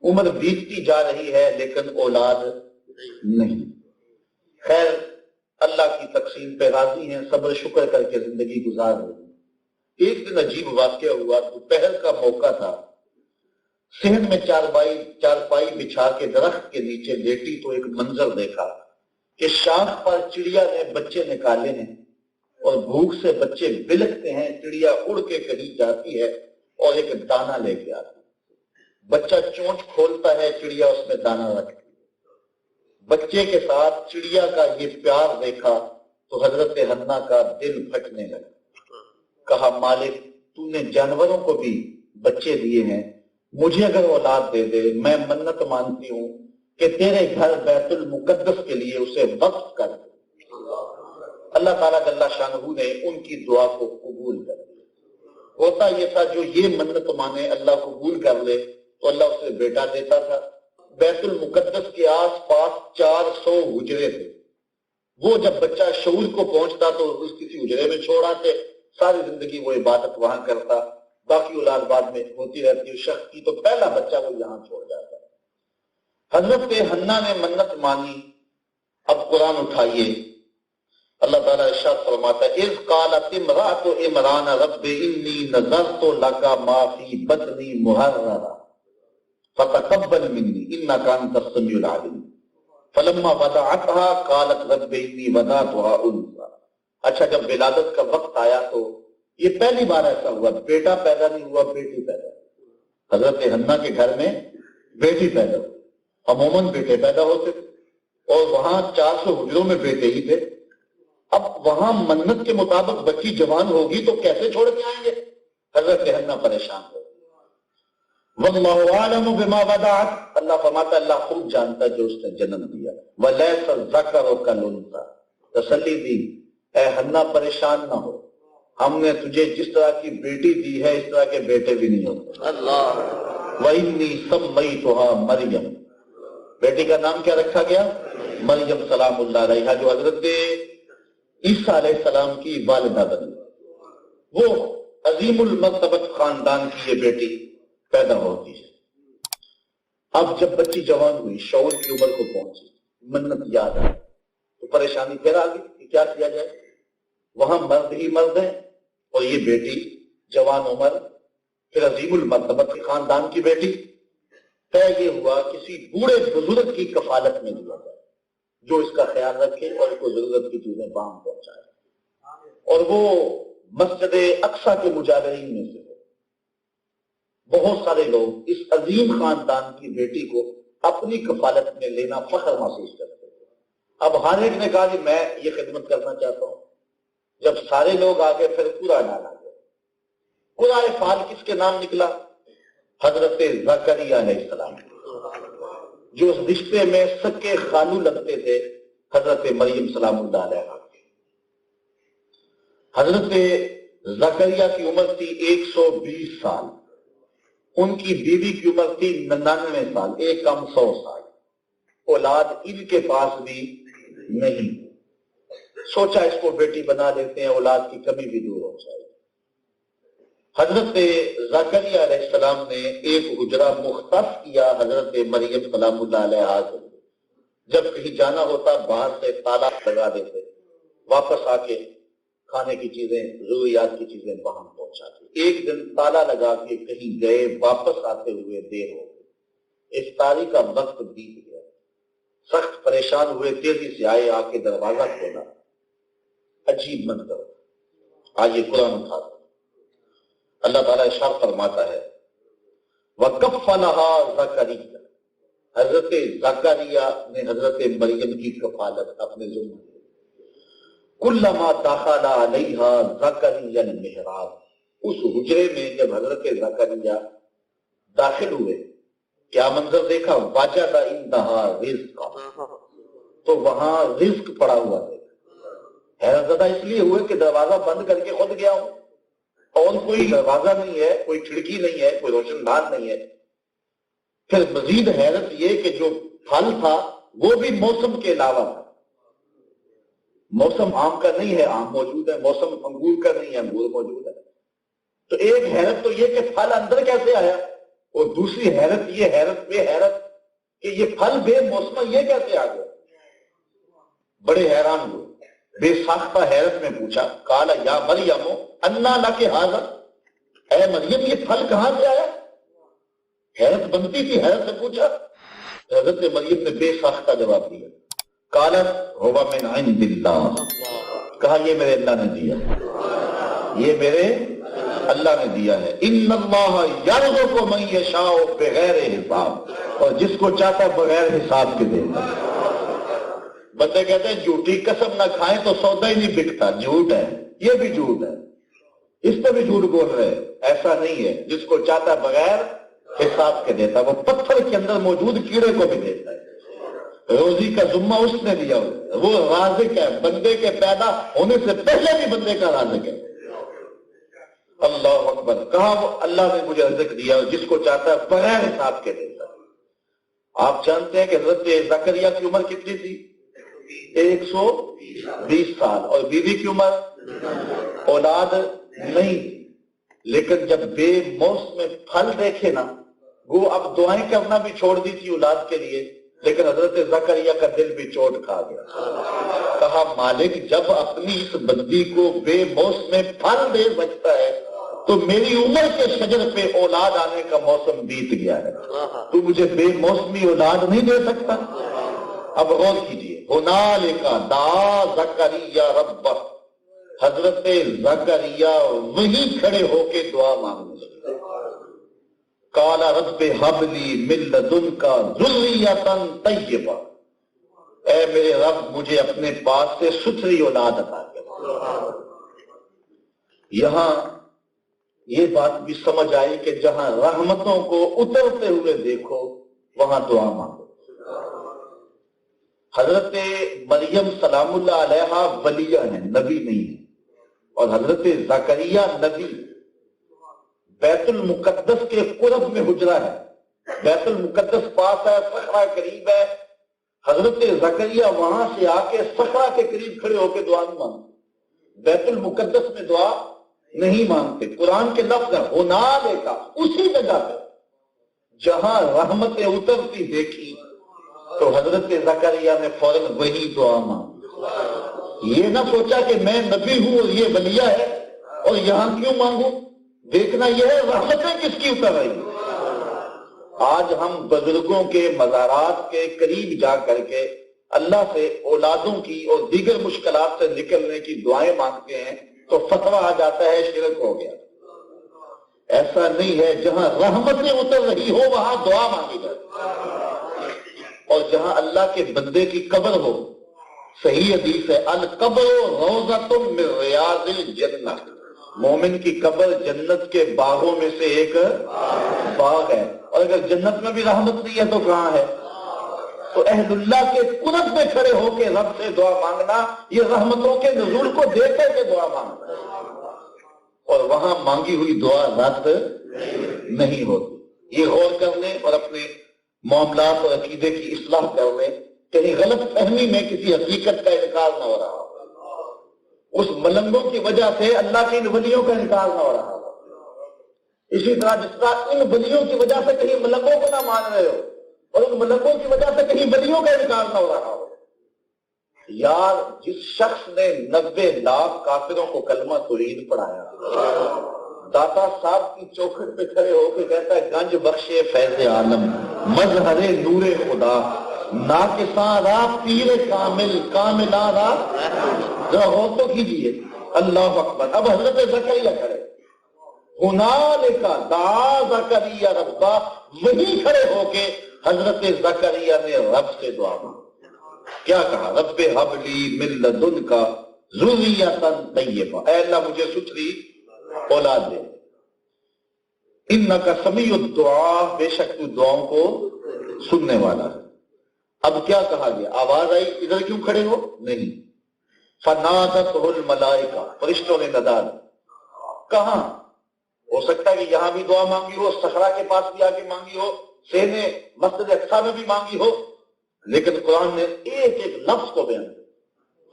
عمر بیتتی جا رہی ہے لیکن اولاد نہیں. خیر اللہ کی تقسیم پہ راضی ہیں، صبر شکر کر کے زندگی گزار رہی. ایک دن عجیب واقعہ ہوا. دوپہر کا موقع تھا، صحن میں چارپائی بچھا کے درخت کے نیچے لیٹی تو ایک منظر دیکھا کہ شاخ پر چڑیا نے بچے نکالے ہیں اور بھوک سے بچے بلکتے ہیں. چڑیا اڑ کے کہیں جاتی ہے اور ایک دانہ لے کے آتی. بچہ چونچ کھولتا ہے، چڑیا اس میں دانہ رکھتی. بچے کے ساتھ چڑیا کا یہ پیار دیکھا تو حضرت حنہ کا دل پھٹنے لگا. کہا مالک تو نے جانوروں کو بھی بچے دیے ہیں، مجھے اگر اولاد دے دے، میں منت مانتی ہوں کہ تیرے گھر بیت المقدس کے لیے اسے وقف کر دے. اللہ تعالیٰ جل شانہ نے ان کی دعا کو قبول کر دیا. ہوتا یہ تھا جو یہ منت مانے اللہ قبول کر لے تو اللہ اسے بیٹا دیتا تھا. بیت المقدس کے آس پاس 400 حجرے تھے. وہ جب بچہ شعور کو پہنچتا تو اس کسی حجرے میں چھوڑ آتے، ساری زندگی وہ عبادت وہاں کرتا، باقی اولاد بعد میں ہوتی رہتی ہے شخص کی، تو پہلا بچہ وہ یہاں چھوڑ جاتا. حضرت حنہ نے منت مانی. اب قرآن اٹھائیے، اللہ تعالیٰ ارشاد فرماتا ہے اذ قالت امرأۃ عمران رب انی نذرت لک ما فی بطنی محررا فتقبل مني انك انت السميع العليم فلما وضعتها قالت رب اني وضعتها انثى. اچھا جب ولادت کا وقت آیا تو یہ پہلی بار ایسا ہوا بیٹا پیدا نہیں ہوا بیٹی پیدا. حضرت حنا کے گھر میں بیٹی پیدا ہوئی. عموماً بیٹے پیدا ہوتے تھے اور وہاں 400 حجروں میں بیٹے ہی تھے. اب وہاں منت کے مطابق بچی جوان ہوگی تو کیسے چھوڑ کے آئیں گے؟ حضرت حنا پریشان ہو. واللہ اعلم بما وضعت, اللہ فرماتا اللہ خوب جانتا جو اس نے جنم دیا. ولیس الذکر کالانثی, تسلی دی اے حنا پریشان نہ ہو, ہم نے تجھے جس طرح کی بیٹی دی ہے اس طرح کے بیٹے بھی نہیں ہوتے. اللہ. وانی سمیتها مریم, بیٹی کا نام کیا رکھا گیا؟ مریم سلام اللہ علیہا, جو حضرت عیسیٰ علیہ السلام کی والدہ بنی. وہ عظیم المرتبت خاندان کی یہ بیٹی پیدا ہوتی ہے. اب جب بچی جوان ہوئی, شعور کی عمر کو پہنچی, منت یاد آئی تو پریشانی پھر آ گئی کہ کیا کیا جائے. وہاں مرد ہی مرد ہیں اور یہ بیٹی جوان عمر, پھر عظیم المرتبت خاندان کی بیٹی. طے یہ ہوا کسی بوڑھے بزرگ کی کفالت میں دیا جائے جو اس کا خیال رکھے اور اس کو ضرورت کی چیزیں باہم پہنچائے. اور وہ مسجد اقصی کے مجاورین میں سے ہو. بہت سارے لوگ اس عظیم خاندان کی بیٹی کو اپنی کفالت میں لینا فخر محسوس کرتے تھے. اب ہر ایک نے کہا کہ میں یہ خدمت کرنا چاہتا ہوں. جب سارے لوگ آگے پھر قرعہ ڈالا گیا. قرعہ فال کس کے نام نکلا؟ حضرت زکریا علیہ السلام, جو اس رشتے میں سکے خالو لگتے تھے حضرت مریم سلام اللہ علیہ. حضرت زکریا کی عمر تھی 120 سال, ان کی بیوی کی عمر تھی 99 سال, ایک کم 100 سال. اولاد ان کے پاس بھی نہیں. سوچا اس کو بیٹی بنا دیتے ہیں, اولاد کی کمی بھی دور ہو جائے. حضرت زکریا علیہ السلام نے ایک حجرہ مختص کیا حضرت مریم سلام اللہ علیہ سے. جب کہیں جانا ہوتا باہر سے تالا لگا دیتے, واپس آ کے کھانے کی چیزیں ضروریات کی چیزیں وہاں پہنچاتے. ایک دن تالا لگا کے کہیں گئے, واپس آتے ہوئے دیر ہو گئی. افطاری کا وقت بیت گیا. سخت پریشان ہوئے, تیزی سے آئے, آ کے دروازہ کھولا. عجیب منظر. آئیے قرآن اٹھاتے. اللہ تعالیٰ ارشاد فرماتا ہے وَكَفَّلَهَا زَكَرِيَّا, حضرت زکریا نے حضرت مریم کی کفالت اپنے ذمہ لی. كُلَّمَا دَخَلَ عَلَيْهَا زَكَرِيَّا الْمِحْرَابَ, اس حجرے میں جب حضرت زکریا داخل ہوئے کیا منظر دیکھا؟ وَجَدَ عِندَهَا رِزْقًا, تو وہاں رزق پڑا ہوا ہے. حیرت زدہ اس لیے ہوئے کہ دروازہ بند کر کے خود گیا ہوں اور کوئی دروازہ نہیں ہے, کوئی کھڑکی نہیں ہے, کوئی روشن دان نہیں ہے. پھر مزید حیرت یہ کہ جو پھل تھا وہ بھی موسم کے علاوہ تھا. موسم آم کا نہیں ہے, آم موجود ہے. موسم انگور کا نہیں ہے, انگور موجود ہے. تو ایک حیرت تو یہ کہ پھل اندر کیسے آیا, اور دوسری حیرت یہ, حیرت بے حیرت, کہ یہ پھل بے موسم یہ کیسے آ گیا. بڑے حیران ہوئے, بے ساختہ حیرت میں پوچھا قال یا مریم انا لک ھذا, اے مریم یہ پھل کہاں سے آیا؟ حیرت بنتی تھی, حیرت سے پوچھا. حضرت مریم نے بے ساختہ جواب دیا قالت ھو من عند اللہ, کہا یہ میرے اللہ نے دیا, یہ میرے اللہ نے دیا ہے. ان اللہ یرزق من یشاء بغیر حساب, اور جس کو چاہتا ہے بغیر حساب کے دیتا ہے. بندے کہتے ہیں جھوٹی قسم نہ کھائیں تو سودا ہی نہیں بکتا, جھوٹ ہے, یہ بھی جھوٹ ہے, اس پہ بھی جھوٹ بول رہے. ایسا نہیں ہے, جس کو چاہتا ہے بغیر حساب کے دیتا. وہ پتھر کے اندر موجود کیڑے کو بھی دیتا ہے. روزی کا ذمہ اس نے دیا, وہ رازق ہے, بندے کے پیدا ہونے سے پہلے بھی بندے کا رازق ہے. اللہ اکبر. کہا وہ اللہ نے مجھے رزق دیا, جس کو چاہتا ہے بغیر حساب کے دیتا ہے. آپ جانتے ہیں کہ حضرت زکریا کی عمر کتنی تھی؟ 120 سال, اور بیوی کی عمر, اولاد نہیں. لیکن جب بے موسم میں پھل دیکھے نا, وہ اب دعائیں کرنا بھی چھوڑ دی تھی اولاد کے لیے, لیکن حضرت زکریا کا دل بھی چوٹ کھا گیا. کہا مالک جب اپنی اس بندی کو بے موسم میں پھل دے سکتا ہے تو میری عمر کے شجر پہ اولاد آنے کا موسم بیت گیا ہے، تو مجھے بے موسمی اولاد نہیں دے سکتا؟ اب غور کیجیے، ہنالک دعا زکریا ربہ، حضرت زکریا وہی کھڑے ہو کے دعا مانگنے لگے، قال رب ہب لی من لدنک ذریۃ طیبہ، اے میرے رب مجھے اپنے پاس سے ستھری اولاد عطا کر۔ یہاں یہ بات بھی سمجھ آئی کہ جہاں رحمتوں کو اترتے ہوئے دیکھو وہاں دعا مانگو۔ حضرت مریم سلام اللہ علیہا ولیہ ہیں، نبی نہیں ہے، اور حضرت زکریا نبی۔ بیت المقدس کے قرب میں حجرہ ہے، بیت المقدس پاس ہے، صخرہ قریب ہے، حضرت زکریا وہاں سے آ کے صخرہ کے قریب کھڑے ہو کے دعا نہیں مانگتے، بیت المقدس میں دعا نہیں مانگتے۔ قرآن کے لفظ ہے ہنالک، اسی جگہ پہ جہاں رحمتیں اترتی دیکھی تو حضرت زکریا نے فوراً وہی دعا مانگی۔ یہ نہ سوچا کہ میں نبی ہوں اور یہ ولیہ ہے اور یہاں کیوں مانگوں، دیکھنا یہ ہے رحمتیں کس کی اتر رہی۔ آج ہم بزرگوں کے مزارات کے قریب جا کر کے اللہ سے اولادوں کی اور دیگر مشکلات سے نکلنے کی دعائیں مانگتے ہیں تو فتویٰ آ جاتا ہے شرک ہو گیا۔ ایسا نہیں ہے، جہاں رحمتیں اتر رہی ہو وہاں دعا مانگی جاتی، اور جہاں اللہ کے بندے کی قبر ہو، صحیح حدیث ہے القبر روضۃ من ریاض الجنہ، مومن کی قبر جنت کے باغوں میں سے ایک باغ ہے، اور اگر جنت میں بھی رحمت نہیں ہے تو کہاں ہے؟ تو اہل اللہ کے قرب میں کھڑے ہو کے رب سے دعا مانگنا یہ رحمتوں کے نزول کو دیکھ کر کے دعا مانگنا ہے، اور وہاں مانگی ہوئی دعا رد نہیں ہوتی۔ یہ غور کر لیں اور اپنے معاملات اور عقیدے کی اصلاح کر لیں، کہیں غلط فہمی میں کسی حقیقت کا انکار نہ ہو رہا ہو، اس ملنگوں کی وجہ سے اللہ کے ان ولیوں کا انکار نہ ہو رہا ہو، اسی طرح جس طرح ان ولیوں کی وجہ سے کہیں ملنگوں کو نہ مان رہے ہو اور ان ملکوں کی وجہ سے کہیں ولیوں کا انکار نہ ہو رہا ہو۔ یار جس شخص نے 90 لاکھ کافروں کو کلمہ توحید پڑھایا، داتا صاحب کی چوکھٹ پہ کھڑے ہو کے کہتا ہے گنج بخشے فیض عالم، مظہر نور خدا، ناقصاں راہ پیر کامل، کاملاں راہ، ذرا غور تو کیجیے، اللہ اکبر۔ اب حضرت زکریا کھڑے، ہنالک دعا زکریا ربہ، وہی کھڑے ہو کے حضرت زکریا نے رب سے دعا مانگی۔ کیا کہا؟ رب ہب لی من لدنک ذریۃ طیبہ، اے اللہ مجھے ستھری اولاد دے، انک سمیع الدعاء، بے شک تو دعاؤں کو سننے والا ہے۔ اب کیا کہا گیا؟ آواز آئی ادھر کیوں کھڑے ہو؟ نہیں، فنادتہ الملائکہ، فرشتوں نے ندا دی۔ کہاں؟ ہو سکتا ہے کہ یہاں بھی دعا مانگی ہو، صخرہ کے پاس بھی آ کے مانگی ہو، سینے مسجد اقصی میں بھی مانگی ہو، لیکن قرآن نے ایک ایک لفظ کو بیان کیا،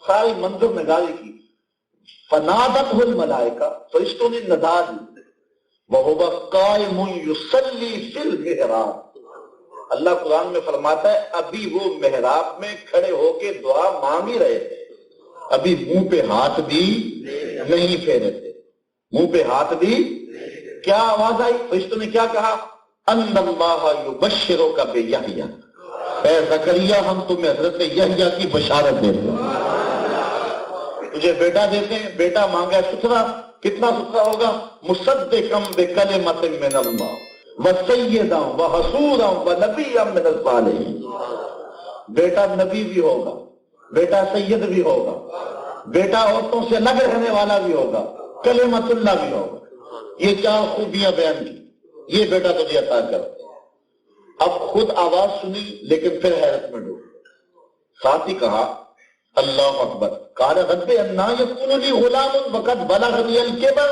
ساری منظر نگاری کی۔ فنادتہ الملائکہ، فرشتوں نے ندا دی، وَهُوَ قَائِمٌ يُصَلِّي فِي الْمِحْرَابِ، اللہ قرآن میں فرماتا ہے ابھی وہ محراب میں کھڑے ہو کے دعا مانگ ہی رہے تھے، ابھی منہ پہ ہاتھ بھی نہیں پھیرے تھے، منہ پہ ہاتھ بھی۔ کیا آواز آئی؟ فرشتوں نے کیا کہا؟ ان اللہ یبشرک بیحییٰ، اے زکریا ہم تمہیں حضرت یحییٰ کی بشارت دیتے ہیں، تجھے بیٹا دیتے ہیں، بیٹا مانگا ستھرا، کتنا ستھرا ہوگا؟ مصدقا بکلمۃ من اللہ وسیدا وحصورا ونبیا من الصالحین، بیٹا نبی بھی ہوگا، بیٹا سید بھی ہوگا، بیٹا عورتوں سے الگ رہنے والا بھی ہوگا، کلمۃ اللہ بھی ہوگا۔ یہ چار خوبیاں بیان کی، یہ بیٹا تجھے عطا کرتے۔ اب خود آواز سنی لیکن پھر حیرت میں ڈوب، ساتھ ہی کہا اللہ اکبر، قال رب انا یکون لی غلام وقد بلغنی الکبر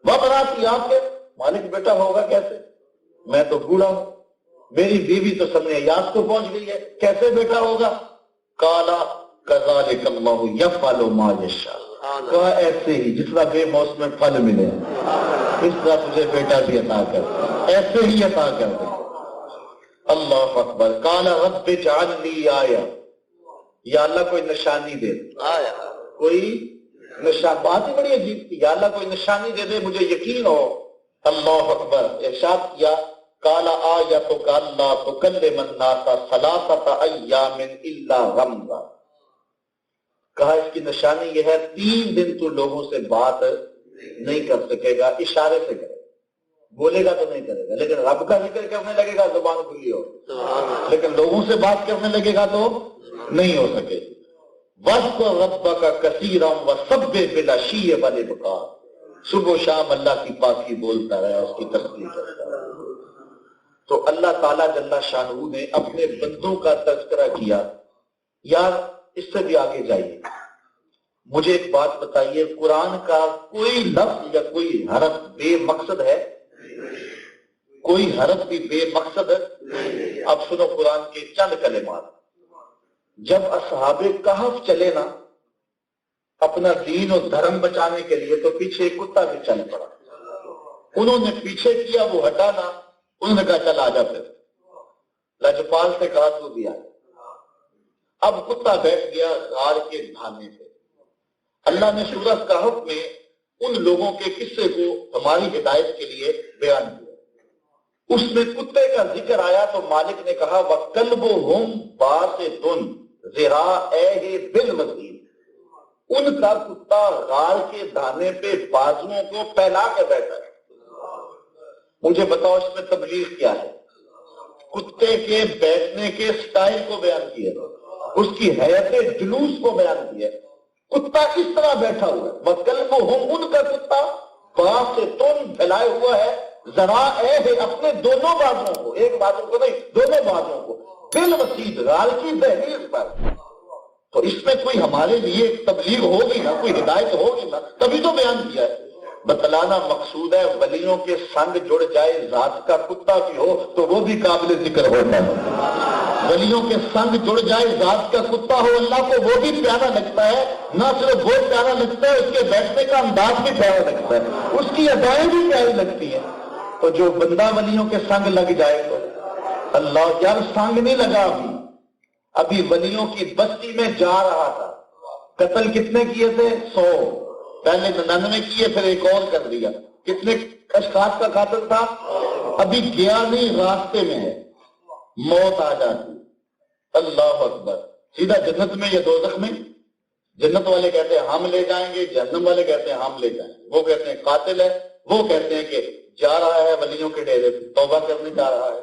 وامرأتی عاقر، مالک بیٹا ہوگا کیسے؟ میں تو بوڑھا ہوں، میری بیوی تو سن ایاس کو پہنچ گئی ہے، کیسے بیٹا ہوگا؟ قال کذالک اللہ یفعل ما یشاء، کہا ایسے ہی جس طرح بے موسم میں پھل ملے اس طرح تجھے بیٹا بھی عطا کر، ایسے ہی عطا کر دے۔ اللہ اکبر۔ قال رب اجعل لی آیہ، یا اللہ کوئی نشانی دے، کوئی بات ہی بڑی عجیب تھی، یا اللہ کوئی نشانی دے دے مجھے یقین ہو۔ اللہ اکبر، ارشاد کیا کالا آیتک اللہ تکلم الناس ثلاثۃ ایام الا رمزا، کہا اس کی نشانی یہ ہے 3 دن تو لوگوں سے بات نہیں کر سکے گا، اشارے سے کرے، بولے گا تو نہیں کرے گا، لیکن رب کا ذکر کرنے لگے گا زبان کھلی ہو، لیکن لوگوں سے بات کرنے لگے گا تو نہیں ہو سکے۔ وَاذْكُرْ رَبَّكَ كَثِيرًا وَسَبِّحْ بِالْعَشِيِّ وَالْإِبْكَارِ، صبح و شام اللہ کی پاکی بولتا رہے، اس کی تسبیح کرتا رہے۔ تو اللہ تعالیٰ جل شانہ نے اپنے بندوں کا تذکرہ کیا۔ یار اس سے بھی آگے جائیے، مجھے ایک بات بتائیے، قرآن کا کوئی لفظ یا کوئی حرف بے مقصد ہے؟ کوئی حرف بھی بے مقصد ہے؟ اب سنو قرآن کے چند کلمات۔ جب اصحاب کہف چلے نا اپنا دین اور دھرم بچانے کے لیے، تو پیچھے ایک کتا بھی چل پڑا، انہوں نے پیچھے کیا، وہ ہٹا نا، انہوں نے کہا چل آجا، پھر لجپال سے کہا تو بھی آیا۔ اب کتا بیٹھ گیا غار کے دھانے پہ۔ اللہ نے سورہ کہف میں ان لوگوں کے قصے کو ہماری ہدایت کے لیے بیان کیا، اس میں کتے کا ذکر آیا تو مالک نے کہا وَقَلْبُهُمْ بَاسِطٌ ذِرَاعَیْہِ بِالْوَسِیلِ، ان کا کتا غار کے دانے پہ بازوؤں کو پھیلا کے بیٹھا ہے۔ مجھے بتاؤ اس میں تبلیغ کیا ہے؟ کتے کے بیٹھنے کے سٹائل کو بیان کیا، اس کی حیت جلوس کو بیان کیا۔ کتا اس طرح بیٹھا ہوا ہے، وَقَلْبُهُمْ، ان کا کتا باسطٌ پھیلائے ہوا ہے، ذراعیہ اپنے دونوں بازوؤں کو، ایک بازو کو نہیں دونوں بازوؤں کو، بالوسیل غار کی دہلیز پر۔ تو اس میں کوئی ہمارے لیے تبلیغ ہوگی نا، کوئی ہدایت ہوگی نا، تبھی تو بیان کیا ہے۔ بتلانا مقصود ہے ولیوں کے سنگ جڑ جائے، ذات کا کتا بھی ہو تو وہ بھی قابل ذکر ہوتا ہے۔ ولیوں کے سنگ جڑ جائے، ذات کا کتا ہو، اللہ کو وہ بھی پیارا لگتا ہے، نہ صرف وہ پیارا لگتا ہے، اس کے بیٹھنے کا انداز بھی پیارا لگتا ہے، اس کی ادائیں بھی پیاری لگتی ہیں۔ تو جو بندہ ولیوں کے سنگ لگ جائے تو اللہ، یار سنگ نہیں لگا، ابھی ولیوں کی بستی میں جا رہا تھا، قتل کتنے کیے تھے؟ 100، پہلے 99 کیے، پھر ایک اور کر دیا۔ کتنے اشخاص کا قاتل تھا؟ ابھی گیا نہیں، راستے میں ہے، موت آ جاتی۔ اللہ اکبر، سیدھا جنت میں یا دوزخ میں؟ جنت والے کہتے ہیں ہم لے جائیں گے، جہنم والے کہتے ہیں ہم لے جائیں گے۔ وہ کہتے ہیں قاتل ہے، وہ کہتے ہیں کہ جا رہا ہے ولیوں کے ڈیرے پہ، توبہ کرنے جا رہا ہے۔